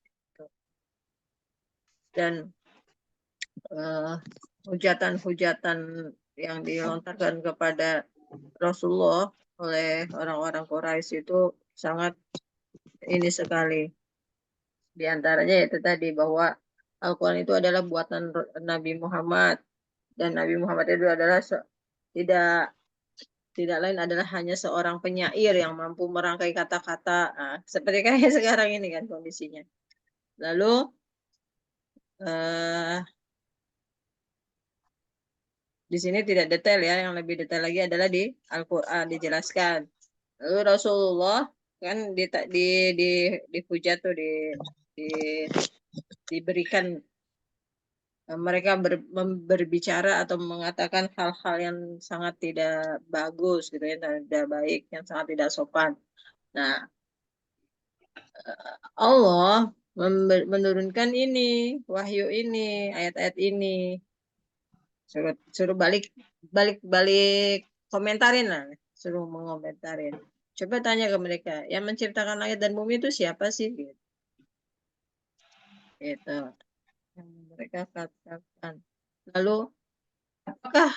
Dan hujatan-hujatan yang dilontarkan kepada Rasulullah oleh orang-orang Quraisy itu sangat ini sekali. Di antaranya itu tadi bahwa Al-Quran itu adalah buatan Nabi Muhammad, dan Nabi Muhammad itu adalah tidak lain adalah hanya seorang penyair yang mampu merangkai kata-kata, seperti kayak sekarang ini kan kondisinya. Lalu di sini tidak detail ya, yang lebih detail lagi adalah di Al-Quran dijelaskan. Lalu Rasulullah kan dihujat tuh diberikan mereka berbicara atau mengatakan hal-hal yang sangat tidak bagus gitu ya, tidak baik, yang sangat tidak sopan. Nah, Allah menurunkan ini, wahyu ini, ayat-ayat ini. Suruh balik komentarin lah, suruh mengomentarin. Coba tanya ke mereka, yang menciptakan langit dan bumi itu siapa sih? Gitu. Yang mereka katakan. Lalu, apakah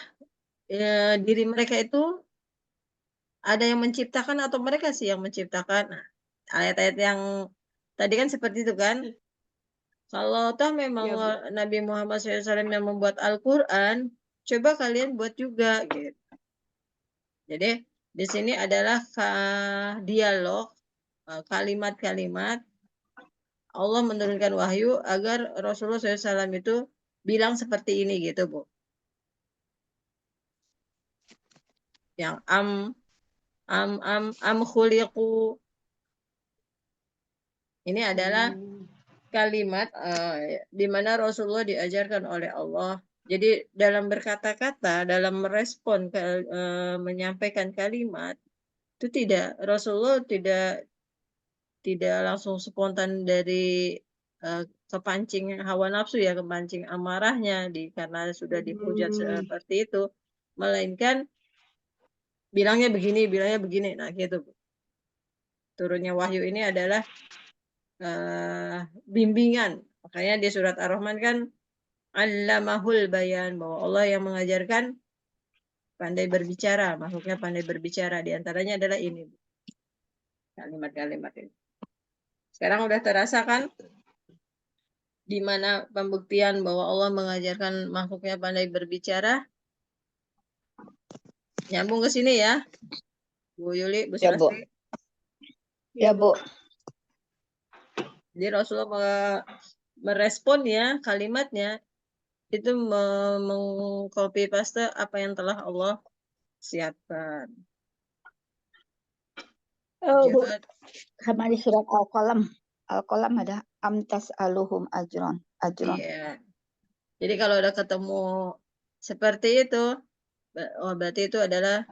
diri mereka itu ada yang menciptakan atau mereka sih yang menciptakan? Nah, ayat-ayat yang tadi kan seperti itu kan? Kalau toh memang Nabi Muhammad SAW yang membuat Al-Quran, coba kalian buat juga gitu. Jadi di sini adalah dialog kalimat-kalimat Allah menurunkan wahyu agar Rasulullah SAW itu bilang seperti ini gitu, Bu. Yang am khuliqu. Ini adalah kalimat di mana Rasulullah diajarkan oleh Allah. Jadi dalam berkata-kata, dalam merespon menyampaikan kalimat itu Rasulullah tidak langsung spontan dari kepancing hawa nafsu ya, kepancing amarahnya karena sudah dihujat seperti itu, melainkan bilangnya begini, nah gitu. Turunnya wahyu ini adalah bimbingan. Makanya di surat Ar-Rahman kan Allamahul bayan, bahwa Allah yang mengajarkan pandai berbicara, makhluknya pandai berbicara. Di antaranya adalah ini, kalimat-kalimat ini. Sekarang udah terasa kan di mana pembuktian bahwa Allah mengajarkan makhluknya pandai berbicara? Nyambung ke sini ya, Bu Yuli, Bu Ya, Bu. Sulastri. Ya, Bu. Jadi Rasulullah merespon ya kalimatnya itu mengcopy paste apa yang telah Allah siapkan. Oh, Bu. Jangan, Sama di surat Al-Qalam ada amtas aluhum ajron. iya. Jadi kalau udah ketemu seperti itu, berarti itu adalah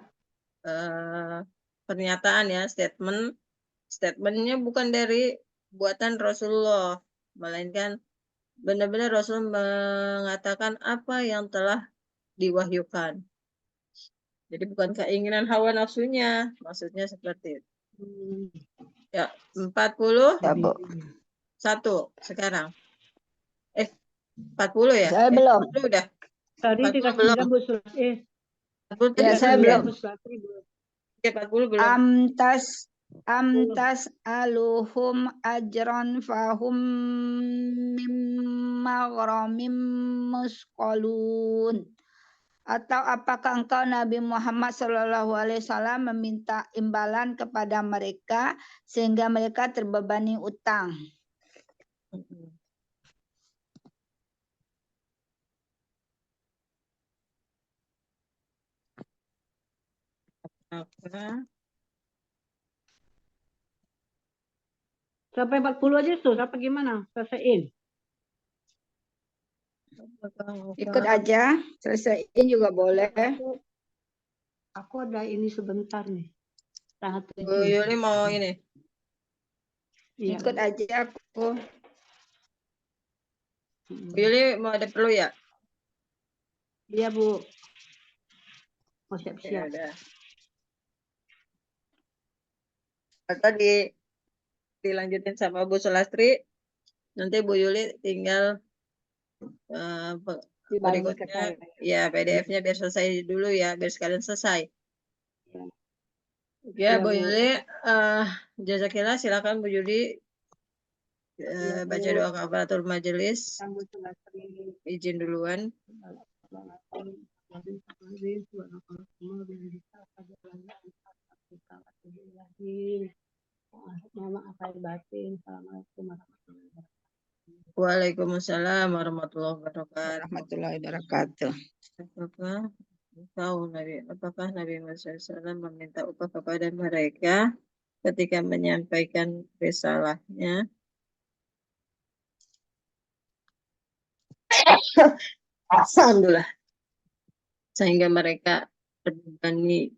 pernyataan ya, statementnya bukan dari buatan Rasulullah, melainkan benar-benar Rasul mengatakan apa yang telah diwahyukan. Jadi bukan keinginan hawa nafsunya, maksudnya seperti itu. Ya, 41 Ya, Bu. sekarang. 40 ya? Saya belum. 40 udah. Tadi 40 tingkat belum. 9 Bu Sulastri. 40 tadi Ya, belum saya ya? belum. Bu Sulastri belum. Oke, 40 belum. Amtas aluhum ajron fahum mimma gharamim musqalun. Atau apakah engkau Nabi Muhammad SAW meminta imbalan kepada mereka sehingga mereka terbebani utang? Apa? Sampai 40 aja tuh, sampai gimana? Selesaiin. Ikut aja, selesaiin juga boleh. Aku ada ini sebentar nih. Tanggal Bu 7. Yuli mau ini. Iya. Ikut aja aku. Bu Yuli mau ada perlu ya? Iya, Bu. Mau Ya siap-siap. udah. Atau dilanjutin sama Bu Sulastri. Nanti Bu Yuli tinggal Dibagi ke berikutnya saya. ya PDF-nya biar selesai dulu ya, biar sekalian selesai. Ya, Iya, Bu Bu. Yuli, jazakillah, silakan Bu Yuli Iya, Bu. baca doa kafaratul majelis. Bu Sulastri. Izin duluan. Waalaikumsalam warahmatullahi wabarakatuh. Warahmatullahi wabarakatuh. Apakah Nabi Muhammad SAW meminta upah kepada mereka ketika menyampaikan risalahnya? Alhamdulillah. Sehingga mereka terbebani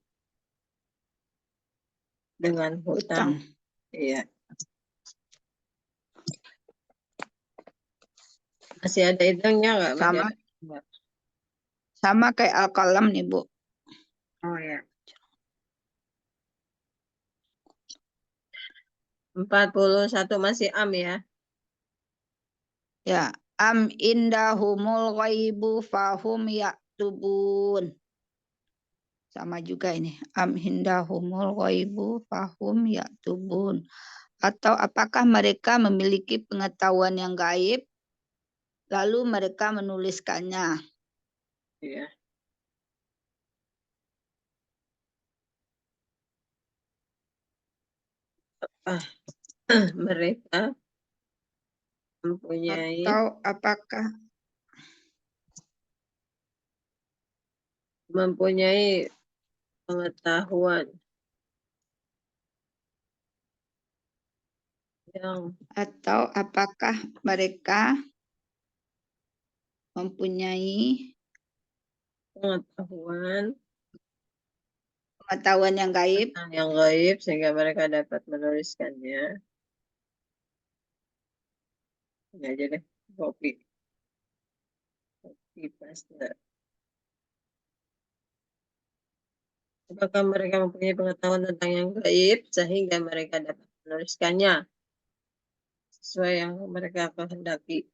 dengan hutang. Iya. Masih ada hidungnya nggak? Sama kayak Al-Qalam nih, Bu. Oh ya. 41 masih am ya? Ya, am indahumul ghaibu fahum yaktubun. Sama juga ini. Am indahumul ghaibu fahum yaktubun. Atau apakah mereka memiliki pengetahuan yang gaib lalu mereka menuliskannya? Iya. mereka mempunyai Atau apakah pengetahuan yang atau apakah mereka mempunyai pengetahuan pengetahuan yang gaib tentang yang gaib sehingga mereka dapat menuliskannya. Ini aja deh, copy paste. Apakah mereka mempunyai pengetahuan tentang yang gaib sehingga mereka dapat menuliskannya sesuai yang mereka kehendaki.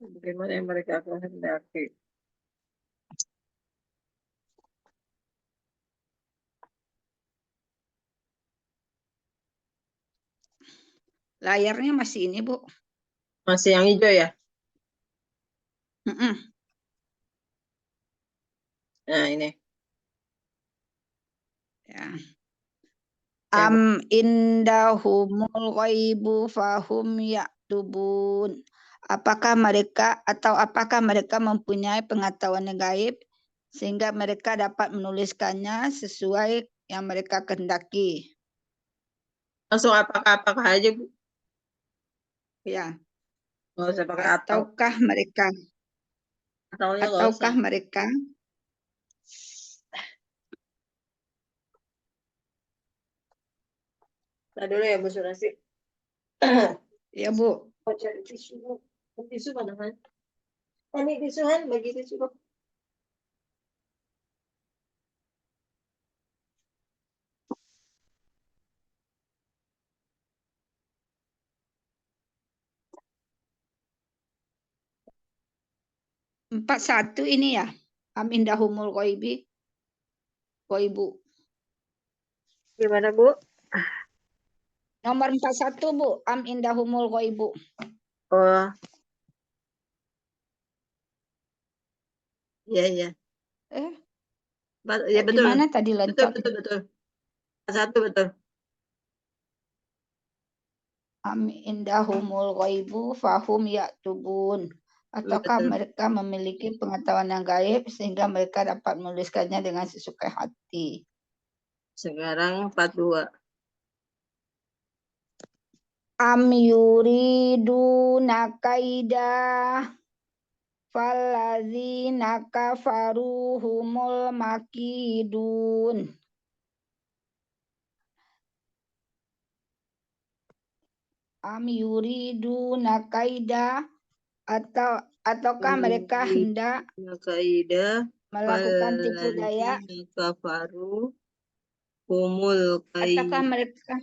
Bagaimana yang mereka kehendaki. layarnya masih ini, Bu. Masih yang hijau ya? Mm-mm. Nah, ini. Ya. Ya, Bu. Am indahumul ghaibu fahum yaktubun. Apakah mereka mempunyai pengetahuan yang gaib sehingga mereka dapat menuliskannya sesuai yang mereka kehendaki. Langsung apakah aja, Bu. Ya. Nggak usah pakai atau. Ataukah mereka Nah, dulu ya, Bu Surasi. ya, Bu. Oh, cari tisu. Tisu mana kan? Ini tisuan, bagi tisu. 41 ini ya. Am indahumul ghaibu. Gimana, Bu? Nomor 41, Bu. Am indahumul ghaibu. Oh. Iya, iya. Ya, betul. Gimana tadi loncat? Betul. Satu, betul. Am indahumul ghaibu fahum yaktubun. Ataukah Betul. mereka memiliki pengetahuan yang gaib sehingga mereka dapat menuliskannya dengan sesuka hati. Sekarang 42. Am yuriduna kaida fallazina kafaru humul makidun. Am yuriduna kaida ataukah mereka hendak Kaidah melakukan tipu daya kafaru humul ataukah mereka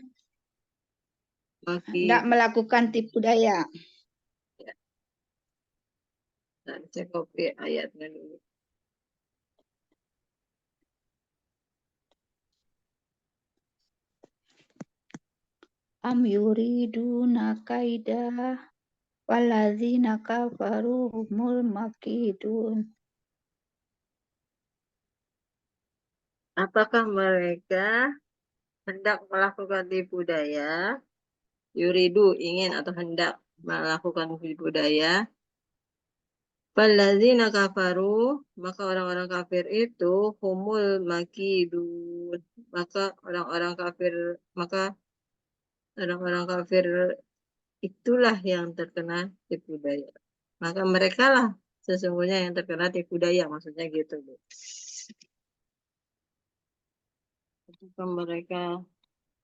maki. hendak melakukan tipu daya. Nah, saya copy ayatnya dulu. Am yuriduna kaida waladzina kafaru humul makidun. Apakah mereka hendak melakukan tipu daya? Yuridu, ingin atau hendak melakukan tipu daya. Walladzina kafaru, maka orang-orang kafir itu humul makidun. Maka orang-orang kafir itulah yang terkena tipu daya. Maka mereka lah sesungguhnya yang terkena tipu daya, maksudnya gitu, Bu. Ketika mereka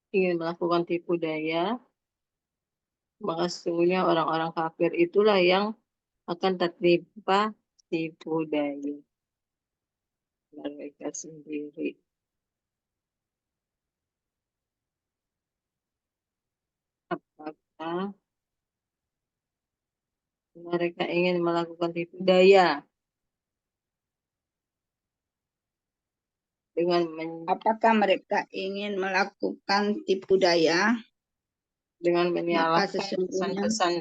ingin melakukan tipu daya, maka sesungguhnya orang-orang kafir itulah yang akan tertimpa tipu daya mereka sendiri. Apakah mereka ingin melakukan tipu daya Apakah mereka ingin melakukan tipu daya dengan maka menyalahkan sesungguhnya pesan-pesan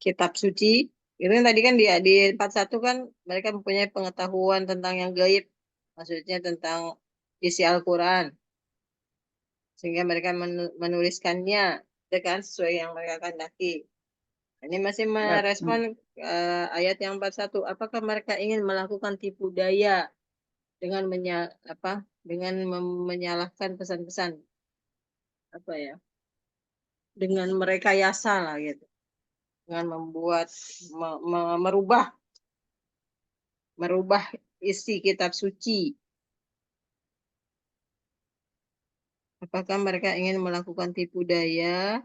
kitab suci? Itu kan tadi kan di 41 kan mereka mempunyai pengetahuan tentang yang gaib, maksudnya tentang isi Al-Quran. sehingga mereka menuliskannya, kan sesuai yang mereka kehendaki. Ini masih merespon ayat yang 41. Apakah mereka ingin melakukan tipu daya dengan dengan menyalahkan pesan-pesan dengan merekayasa lah gitu, dengan membuat merubah isi kitab suci. Apakah mereka ingin melakukan tipu daya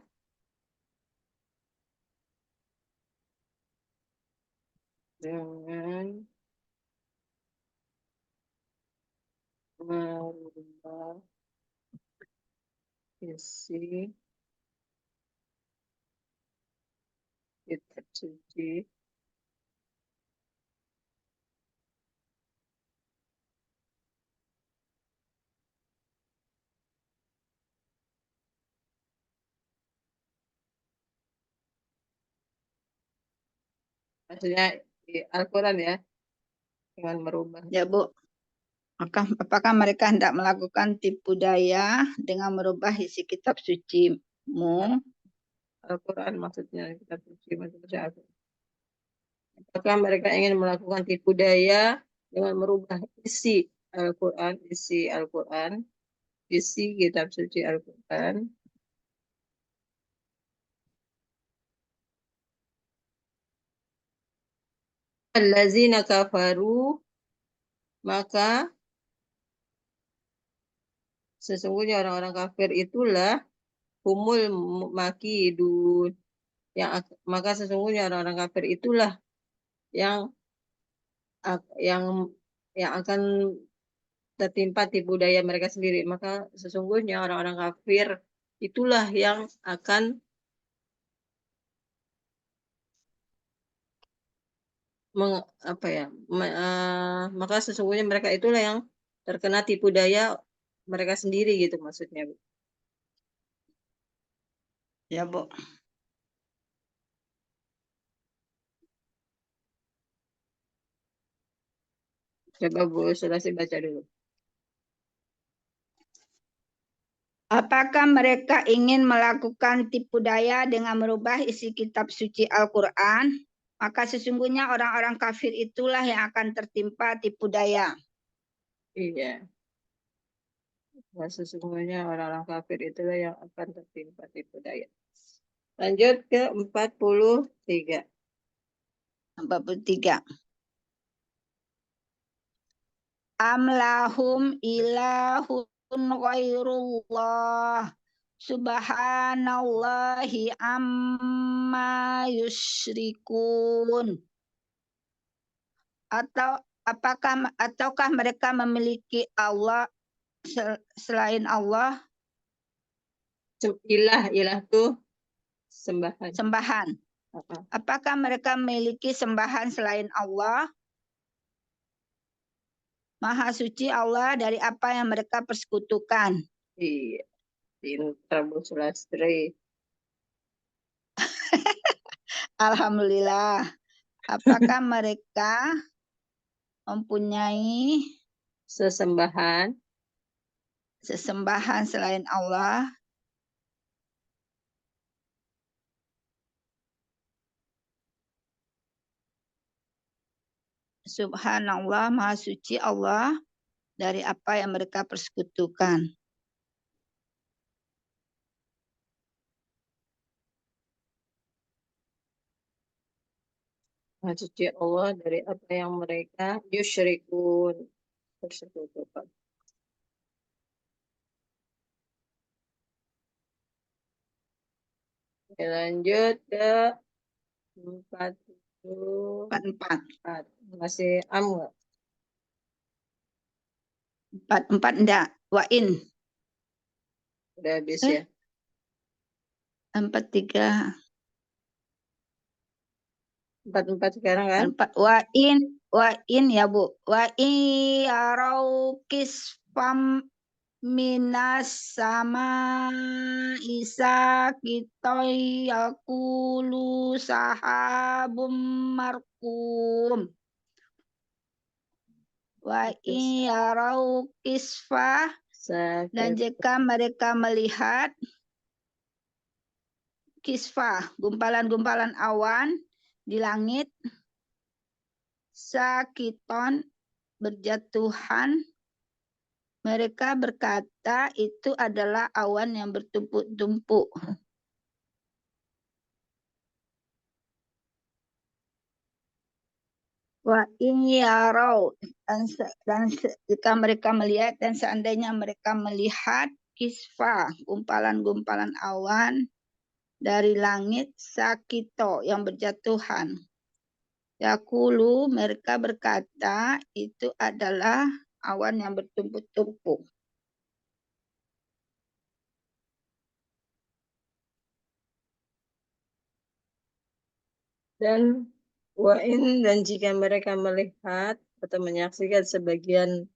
dengan merubah isi kitab suci? Maksudnya Al-Quran ya, dengan merubah. Ya, Bu. Apakah mereka hendak melakukan tipu daya dengan merubah isi kitab suci-Mu? Al-Quran maksudnya, kitab suci maksudnya Al-Quran. Apakah mereka ingin melakukan tipu daya dengan merubah isi Al-Quran, isi kitab suci Al-Quran? Allazina kafaru, maka sesungguhnya orang-orang kafir itulah humul makidun, maka sesungguhnya orang-orang kafir itulah yang akan tertimpa tipu daya mereka sendiri. Maka sesungguhnya orang-orang kafir itulah yang akan maka sesungguhnya mereka itulah yang terkena tipu daya mereka sendiri gitu maksudnya, Bu. Ya, Bu. Coba Bu Sulasi baca dulu. Apakah mereka ingin melakukan tipu daya dengan merubah isi kitab suci Al-Quran? Maka sesungguhnya orang-orang kafir itulah yang akan tertimpa tipu daya. Iya. Nah, sesungguhnya orang-orang kafir itulah yang akan tertimpa tipu daya. Lanjut ke 43. 43. Am lahum ilahun ghairullah subhanallahi amma yusyrikun. Ataukah mereka memiliki Allah selain Allah? Ilah tuh sembahan. Apakah mereka memiliki sembahan selain Allah? Maha suci Allah dari apa yang mereka persekutukan. Iya, pintar Bu Sulastri. Alhamdulillah. Apakah mereka mempunyai sesembahan selain Allah? Subhanallah, Maha suci Allah dari apa yang mereka persekutukan. Maha suci Allah dari apa yang mereka yusyrikun, persekutukan. Lanjut ke 44. Masih am nggak? 44 enggak. Wain. Udah habis ya. 43. 44 sekarang kan? Wain ya Bu. Wain yarau kisfam minas sama isa kitoi yakulu sahabum markum. Wa yarau kisfa Dan jika mereka melihat kisfah, gumpalan-gumpalan awan di langit, sakiton, berjatuhan, mereka berkata itu adalah awan yang bertumpuk-tumpuk. Wa in yarau, dan jika mereka melihat, dan seandainya mereka melihat kisfa, gumpalan-gumpalan awan dari langit, sakito, yang berjatuhan. Yakulu, mereka berkata itu adalah awan yang bertumpuk-tumpuk. Dan dan jika mereka melihat atau menyaksikan sebagian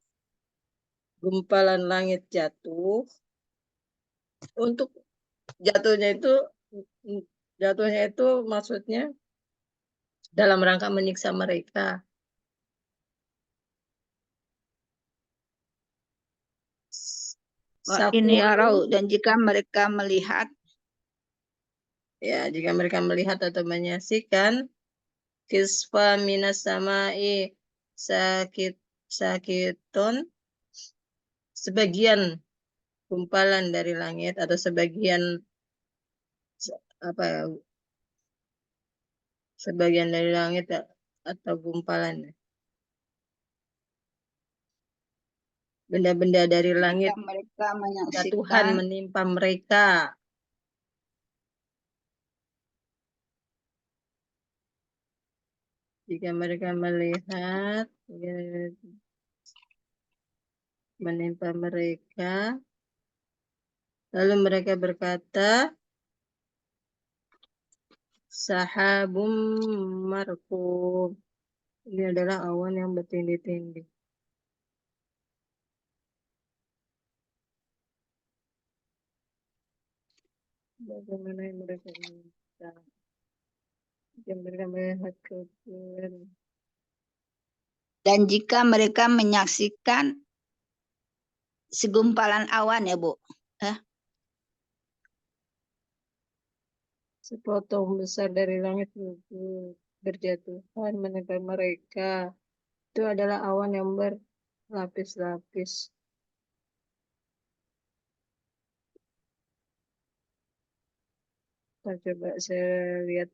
gumpalan langit jatuh, untuk jatuhnya itu maksudnya dalam rangka menyiksa mereka. Ini yarau, dan jika mereka melihat, ya, jika mereka melihat atau menyaksikan kisfa minas samai sakiton, sebagian gumpalan dari langit atau sebagian dari langit atau gumpalan, benda-benda dari langit, mereka Tuhan menyaksikan menimpa mereka. Jika mereka melihat menimpa mereka, lalu mereka berkata, sahabum markum, ini adalah awan yang bertindih-tindih. Bagaimana mereka minta? Jika mereka melihat kebenaran. dan jika mereka menyaksikan segumpalan awan, ya Bu, Sepotong besar dari langit berjatuhan menimpa mereka. Itu adalah awan yang berlapis-lapis. Coba saya lihat.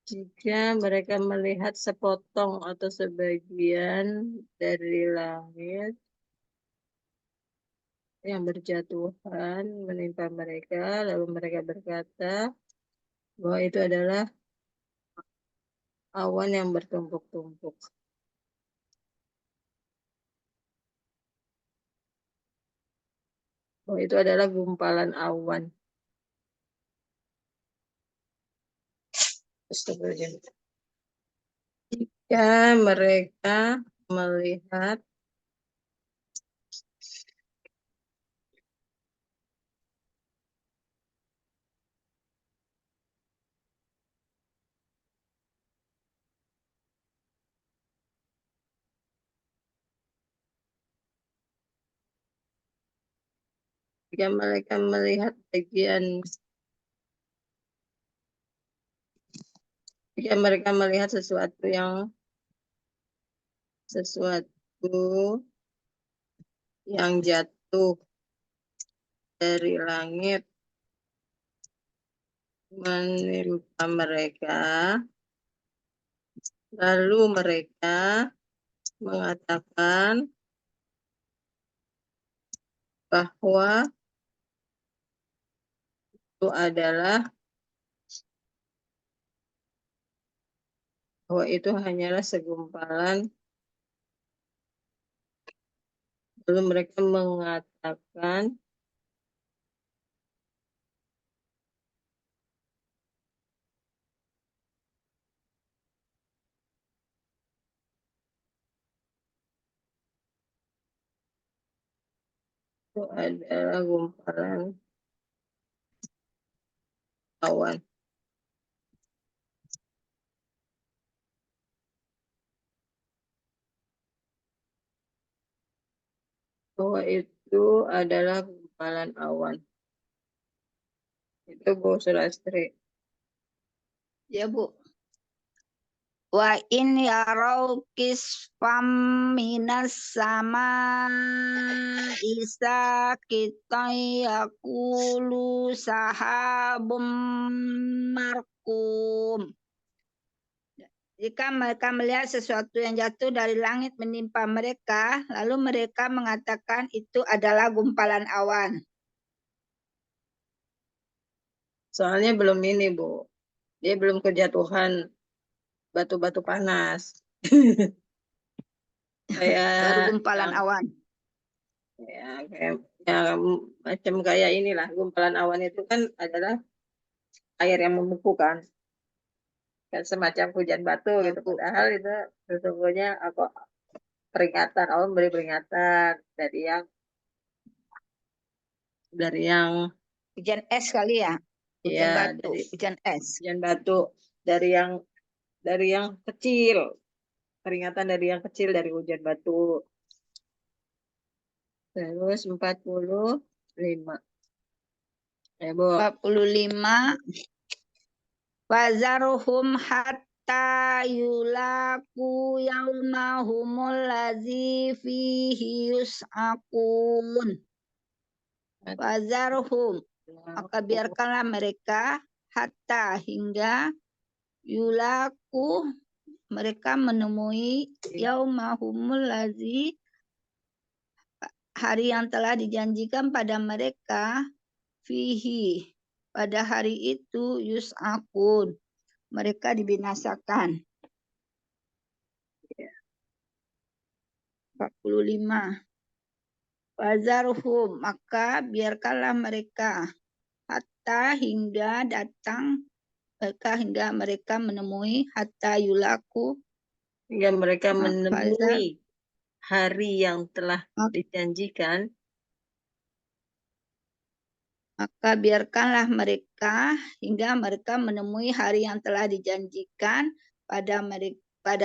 Jika mereka melihat sepotong atau sebagian dari langit yang berjatuhan menimpa mereka, lalu mereka berkata bahwa itu adalah awan yang bertumpuk-tumpuk. Bahwa itu adalah gumpalan awan. Jika mereka melihat jika mereka melihat sesuatu yang jatuh dari langit menimpa mereka, lalu mereka mengatakan bahwa itu hanyalah segumpalan. Lalu mereka mengatakan itu adalah gumpalan awan. bahwa itu adalah gumpalan awan. Itu Bu Sulastri. Ya, Bu. Wa in yarau kisfam minas sama isa kita yakulu sahabum markum. Jika mereka melihat sesuatu yang jatuh dari langit menimpa mereka, lalu mereka mengatakan itu adalah gumpalan awan. Soalnya belum ini Bu. Dia belum kejatuhan batu-batu panas. Baru Kayak gumpalan awan. kayak macam kayak inilah, gumpalan awan itu kan adalah air yang membeku kan semacam hujan batu Ya, gitu. Bu. Padahal itu sesungguhnya peringatan, Allah memberi peringatan dari yang Hujan es kali ya. Hujan ya batu, dari hujan es. hujan batu dari yang kecil, peringatan dari yang kecil, dari hujan batu. Terus 45 ya Bu. 45. Fazaruhum hatta yulaku yaumahumul ladzi fihi yus'akun. Fazaruhum, maka biarkanlah mereka hatta hingga yulaku mereka menemui yaumahumul ladzi hari yang telah dijanjikan pada mereka fihi pada hari itu yus'akun mereka dibinasakan. 45. Fazarhum, maka biarkanlah mereka hatta hingga datang hingga mereka menemui hatta yulaku Hingga mereka Fazar, menemui hari yang telah dijanjikan. Maka biarkanlah mereka hingga mereka menemui hari yang telah dijanjikan pada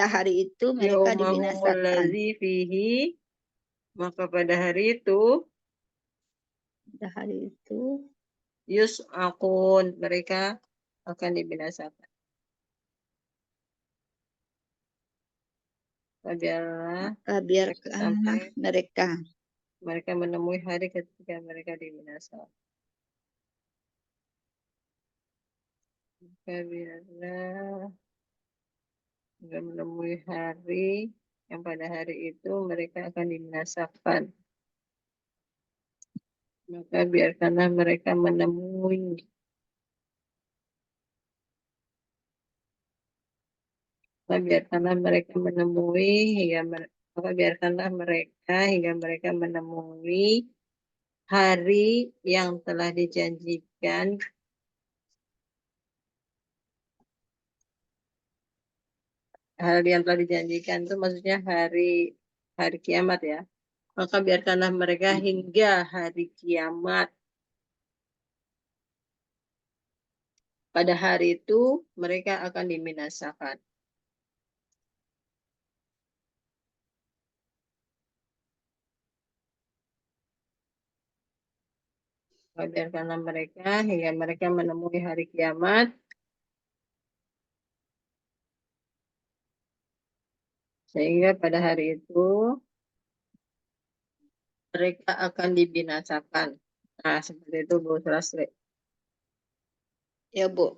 hari itu mereka Yaumahumul dibinasakan. ladzi fihi, maka pada hari itu yus'akun, mereka akan dibinasakan. Biarkanlah mereka menemui hari ketika mereka dibinasakan. Maka biarlah mereka menemui hari yang pada hari itu mereka akan dibinasakan. Maka biarkanlah mereka menemui hingga mereka menemui hari yang telah dijanjikan. Hari yang telah dijanjikan itu maksudnya hari kiamat ya. Maka biarkanlah mereka hingga hari kiamat. Pada hari itu mereka akan dibinasakan. Biarkanlah mereka hingga mereka menemui hari kiamat. Sehingga pada hari itu mereka akan dibinasakan. Nah, seperti itu Bu Sulastri. Ya, Bu.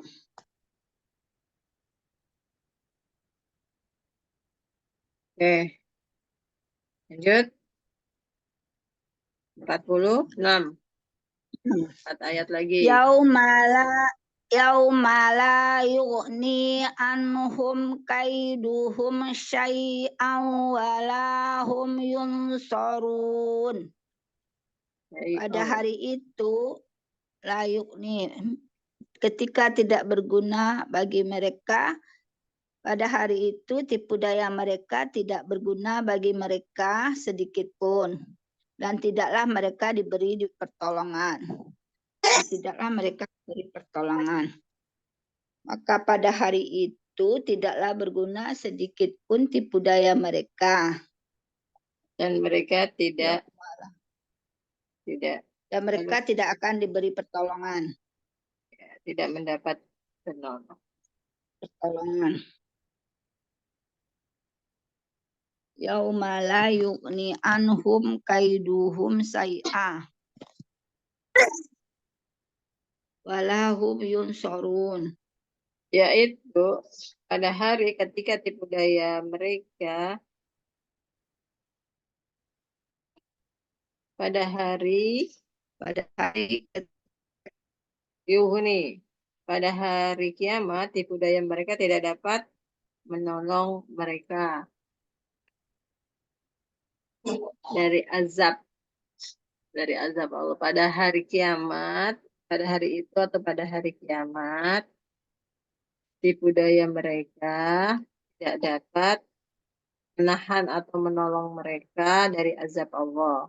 Oke. Lanjut. 46. 4 ayat lagi. Yaumala yughni anhum kaiduhum syai'an walahum yunsarun. Pada hari itu layukni ketika tidak berguna bagi mereka, pada hari itu tipu daya mereka tidak berguna bagi mereka sedikit pun, dan tidaklah mereka diberi pertolongan. Maka pada hari itu tidaklah berguna sedikit pun tipu daya mereka. Dan mereka tidak tidak dan mereka tidak akan diberi pertolongan. tidak mendapat penolong. Yauma la yughni anhum kaiduhum say'a walahum yunsarun. Yaitu pada hari ketika tipu daya mereka pada hari yuhni, pada hari kiamat tipu daya mereka tidak dapat menolong mereka dari azab Allah pada hari kiamat, pada hari itu atau pada hari kiamat tipu daya mereka tidak dapat menahan atau menolong mereka dari azab Allah.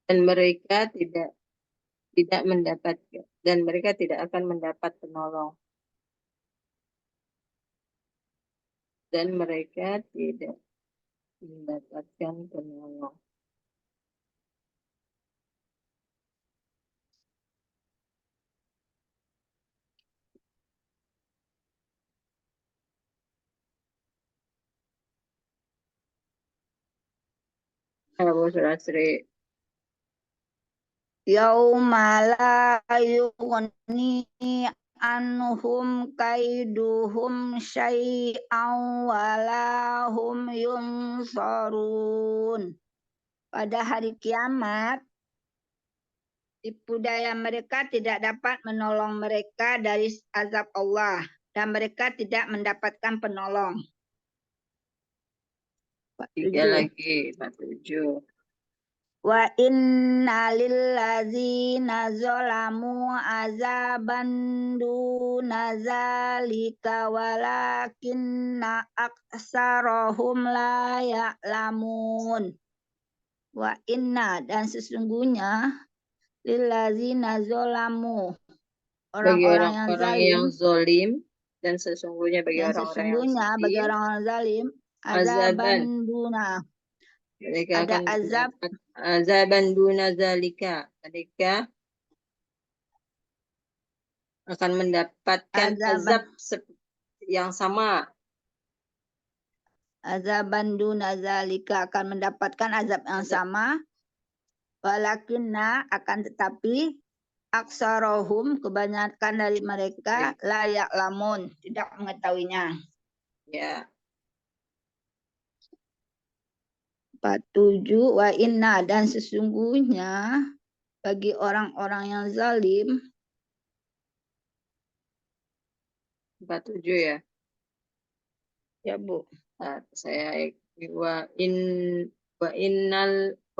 Dan mereka tidak mendapatkan, dan mereka tidak akan mendapat penolong. Dan mereka tidak mendapatkan penolong. Abu Surasri. Yauma la yughni anhum kaiduhum syai'an walahum yunsarun. Pada hari kiamat, tipu daya mereka tidak dapat menolong mereka dari azab Allah dan mereka tidak mendapatkan penolong. 3 lagi, 47. Wa inna lillazina zalamu azaban duna zalika walakinna aksarahum la ya'lamun. Wa inna, dan sesungguhnya lillazina zalamu, Bagi orang-orang yang zalim, dan sesungguhnya bagi orang-orang yang bagi zalim, orang-orang zalim azaban, duna, mereka ada akan azab mendapat azaban duna zalika, mereka akan mendapatkan azab yang sama. Azaban duna zalika, akan mendapatkan azab yang sama. Walakinna, akan tetapi aksarohum, kebanyakan dari mereka layak lamun, tidak mengetahuinya. Ya. 47 wa inna, dan sesungguhnya bagi orang-orang yang zalim. 47 ya. Ya Bu. Saya wa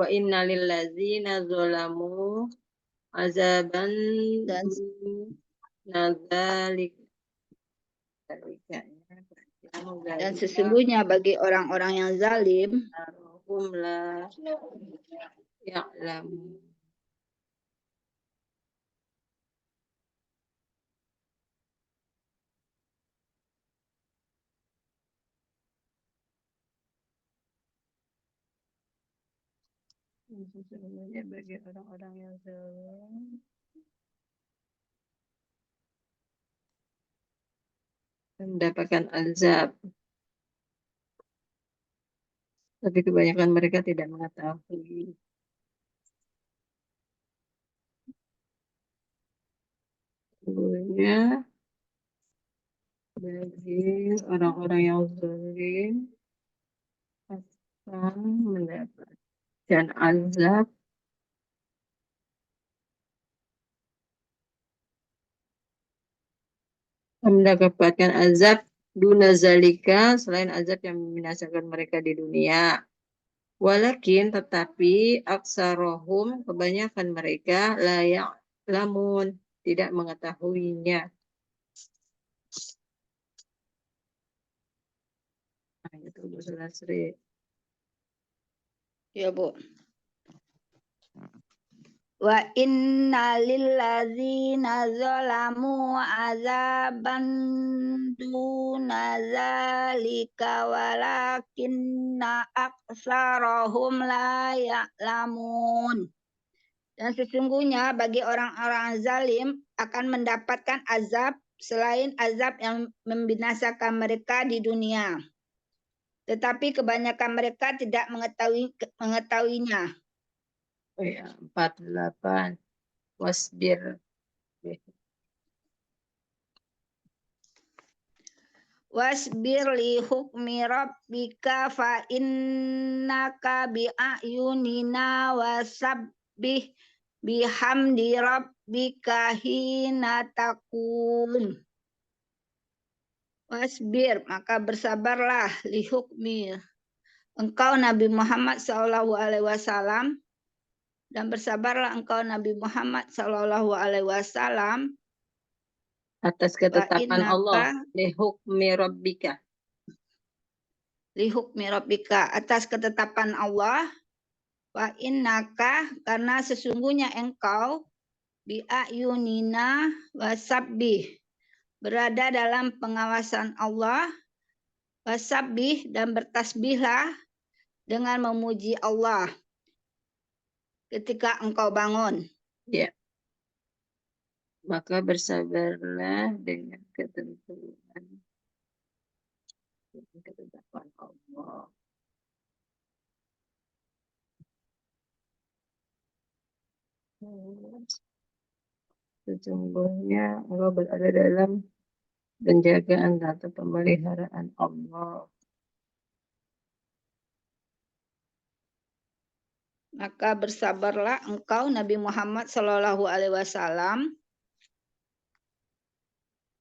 innalil ladzina zalamu azaban dan sesungguhnya bagi orang-orang yang zalim sesungguhnya bagi orang-orang yang zalim mendapatkan azab, tapi kebanyakan mereka tidak mengetahui. Sesungguhnya bagi orang-orang yang zalim akan mendapatkan azab duna zalika, selain azab yang membinasakan mereka di dunia. Walakin, tetapi aksarohum, kebanyakan mereka layak lamun, tidak mengetahuinya. Itu Bu Sulasri. Ya Bu. Wa inna lilladzina zalamu azaban duna zalika walakinna aksarahum la ya'lamun. Dan sesungguhnya bagi orang-orang zalim akan mendapatkan azab selain azab yang membinasakan mereka di dunia. Tetapi kebanyakan mereka tidak mengetahuinya. Oh ya, 48. Wasbir. Wasbir li hukmi rabbika fa innaka bi a'yunina wasabbih bihamdi rabbika hina taqum. Wasbir, maka bersabarlah li hukmi engkau Nabi Muhammad SAW, dan bersabarlah engkau Nabi Muhammad SAW Atas ketetapan Allah. Lihukmi rabbika. li hukmi rabbika, atas ketetapan Allah. Wa innaka, karena sesungguhnya engkau bi ayunina wasabbih, berada dalam pengawasan Allah, wasabbih, dan bertasbihlah dengan memuji Allah ketika engkau bangun. Ya. Maka bersabarlah dengan ketentuan ketetapan Allah. Sesungguhnya Allah berada dalam penjagaan atau pemeliharaan Allah. Maka bersabarlah engkau Nabi Muhammad SAW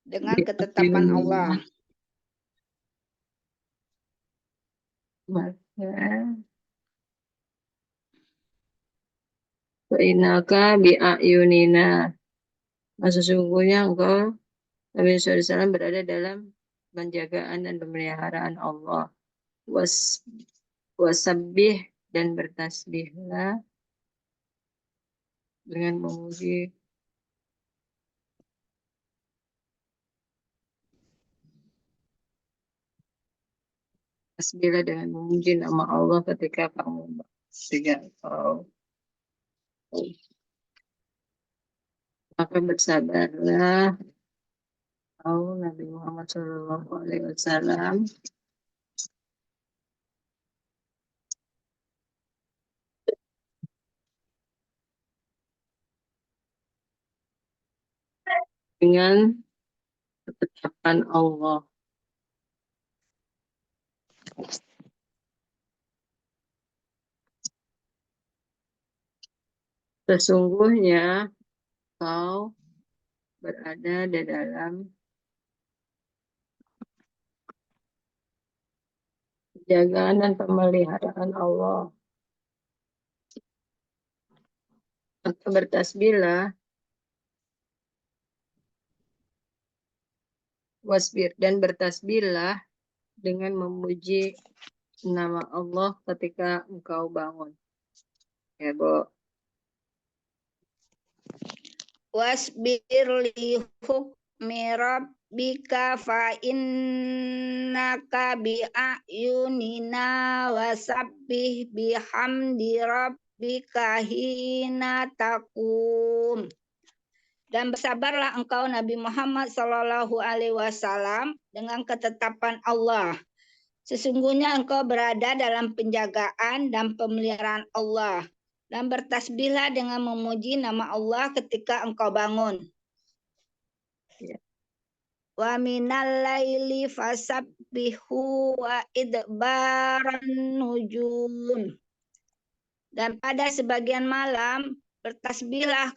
dengan ketetapan Allah. Maka Fa'inaka bi'ayunina. Sesungguhnya engkau Nabi SAW berada dalam penjagaan dan pemeliharaan Allah. Wasabbih, dan bertasbihlah dengan memuji tasbihlah dengan memuji nama Allah ketika kamu maka bersabarlah Nabi Muhammad SAW dengan ketetapan Allah. Sesungguhnya kau berada di dalam penjagaan dan pemeliharaan Allah. Maka bertasbihlah, wasbir, dan bertasbihlah dengan memuji nama Allah ketika engkau bangun. Ya, Bu. Wasbir li hukmi rabbika fa innaka bi ayunina wasabbih bihamdi rabbika hina taqum. Dan bersabarlah engkau Nabi Muhammad SAW dengan ketetapan Allah. Sesungguhnya engkau berada dalam penjagaan dan pemeliharaan Allah. Dan bertasbihlah dengan memuji nama Allah ketika engkau bangun. Ya. Wa minal laili fasabbihu wa idbaran nujum. Dan pada sebagian malam bertasbihlah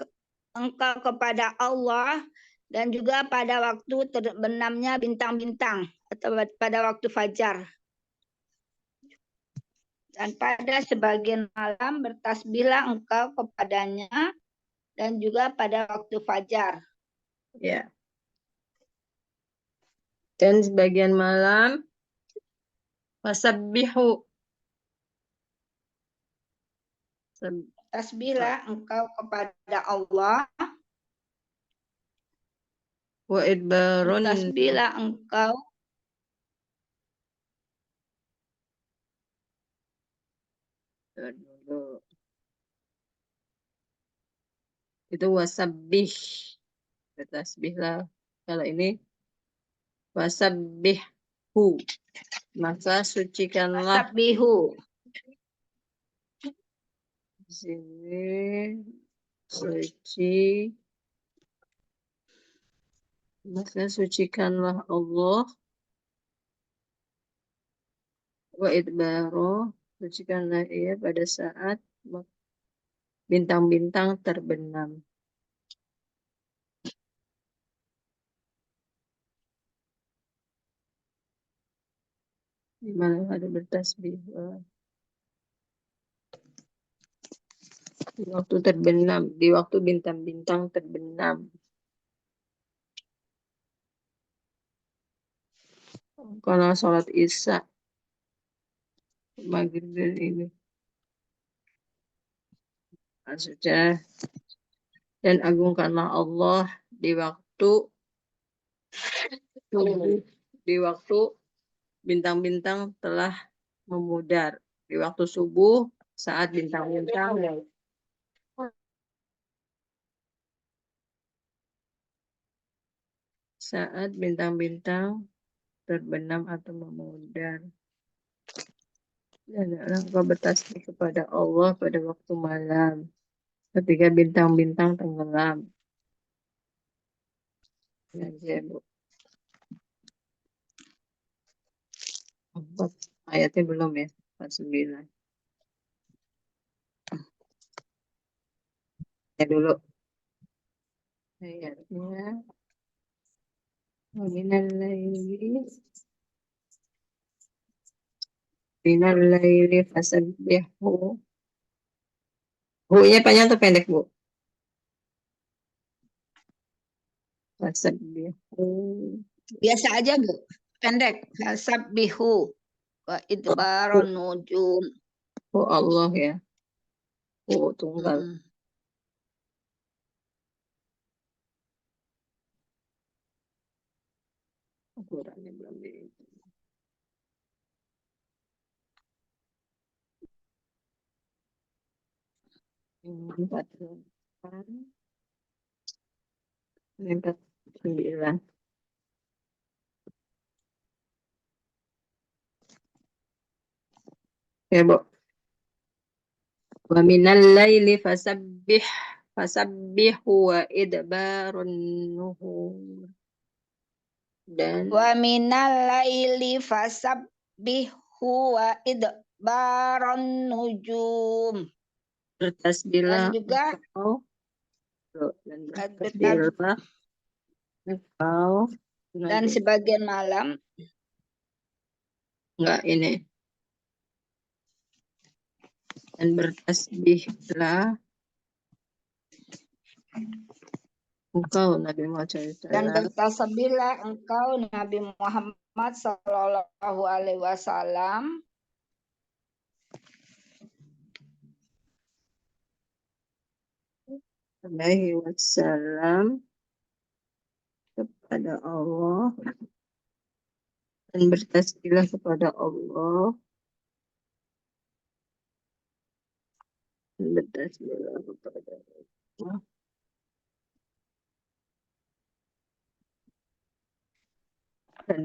engkau kepada Allah, dan juga pada waktu terbenamnya bintang-bintang atau pada waktu fajar. Dan pada sebagian malam bertasbihlah engkau kepadanya, dan juga pada waktu fajar. Ya. Dan sebagian malam wasabbihu, Bertasbihlah engkau kepada Allah. Wa idbarun. Bertasbihlah engkau. Dulu. Itu wasabbih. Bertasbihlah. Kalau ini wasabbihu. Maka sucikanlah. Sabbihu. Di sini suci. Maka sucikanlah Allah. Wa idbaro. Sucikanlah ia pada saat bintang-bintang terbenam. Di mana ada bertasbih. Di waktu terbenam. Di waktu bintang-bintang terbenam. Kalau sholat isya. Maghrib ini. Maksudnya. Dan agungkanlah Allah di waktu subuh. Di waktu bintang-bintang telah memudar. Di waktu subuh saat bintang-bintang terbenam atau memudar. Dan engkau bertasbih kepada Allah pada waktu malam ketika bintang-bintang tenggelam. Ya, Bu. Ayatnya belum ya, 49. Ya dulu. Ayatnya. Minal laili fasabbihu. Bu-nya panjang atau pendek, Bu? Fasabbihu. Biasa aja, Bu. Pendek. Sabbihu. Wa idbaron nujum. Oh Allah ya. Oh tunggal. Ukurannya belum di. Ini 49. Ya, Bu. Wa minal laili fasabbihu wa idbarun nuhur. Dan Wa minal laili fasabbihu wa idbaron nujum. bertasbihlah Dan juga engkau. Dan bertasbihlah engkau. dan sebagian malam. Enggak ini. Dan bertasbihlah engkau Nabi Muhammad Dan SAW. bertasbihlah engkau Nabi Muhammad Sallallahu Alaihi Wasallam. Alaihi Wasallam kepada Allah. Dan bertasbihlah kepada Allah. Dan bertasbihlah kepada Allah. Dan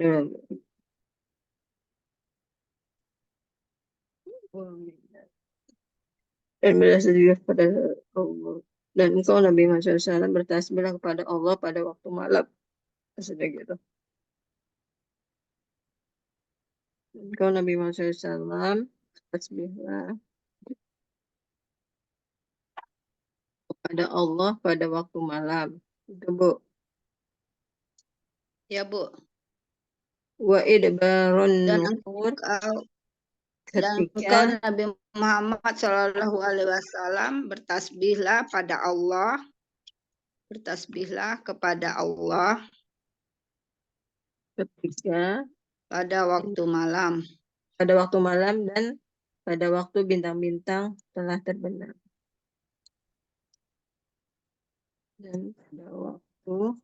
bertasbihlah kepada Allah. Dan engkau Nabi Muhammad SAW bertasbihlah kepada Allah pada waktu malam. Sudah gitu. Dan engkau Nabi Muhammad SAW bertasbihlah kepada Allah pada waktu malam. Itu, Bu. Ya, Bu. Wa idbarun Dan nuhur. engkau Nabi Muhammad Sallallahu Alaihi Wasallam bertasbihlah pada Allah. Bertasbihlah kepada Allah ketika pada waktu malam. Pada waktu malam dan pada waktu bintang-bintang telah terbenam. dan pada waktu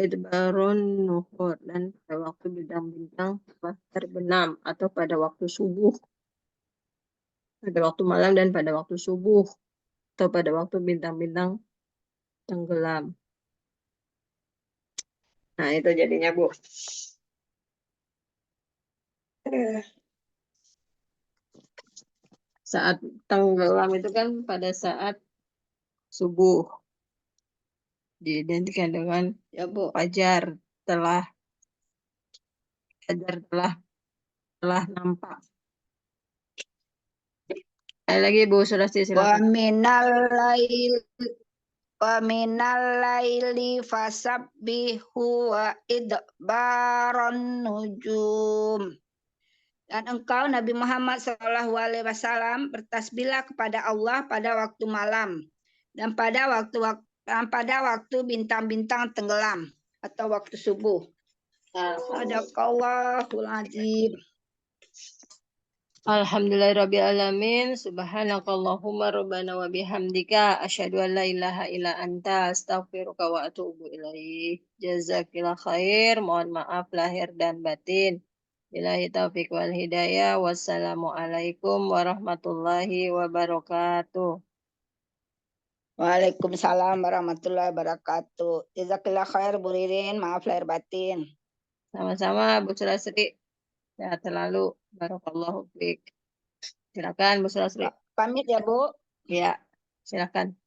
idbarun nuhur, dan pada waktu bintang-bintang telah terbenam, atau pada waktu subuh, pada waktu malam dan pada waktu subuh, atau pada waktu bintang-bintang tenggelam. Nah, itu jadinya, Bu. Saat tenggelam itu kan pada saat subuh. Diidentikan dengan Ya, Bu. fajar telah nampak. Ada lagi, Bu Surasti, Wa silakan. minal laili fasabbihu wa idbaron nujum. Dan engkau Nabi Muhammad SAW bertasbihlah kepada Allah pada waktu malam dan pada waktu bintang-bintang tenggelam atau waktu subuh. Sadaqallahul adzim. Alhamdulillahirrabbilalamin. Subhanakallahumma rabbana wa bihamdika asyhadu an la ilaha illa anta astaghfiruka wa atubu ilaik. Jazakillah khair. Mohon maaf lahir dan batin. Billahi taufiq wal hidayah. Wassalamualaikum warahmatullahi wabarakatuh. Waalaikumsalam warahmatullahi wabarakatuh. Jazakallah khair Bu Ririn, maaf lahir batin. Sama-sama, Bu Surasri. Sehat selalu. Barakallahu fiik. Silakan, Bu Surasri. Pamit ya Bu. Ya, silakan.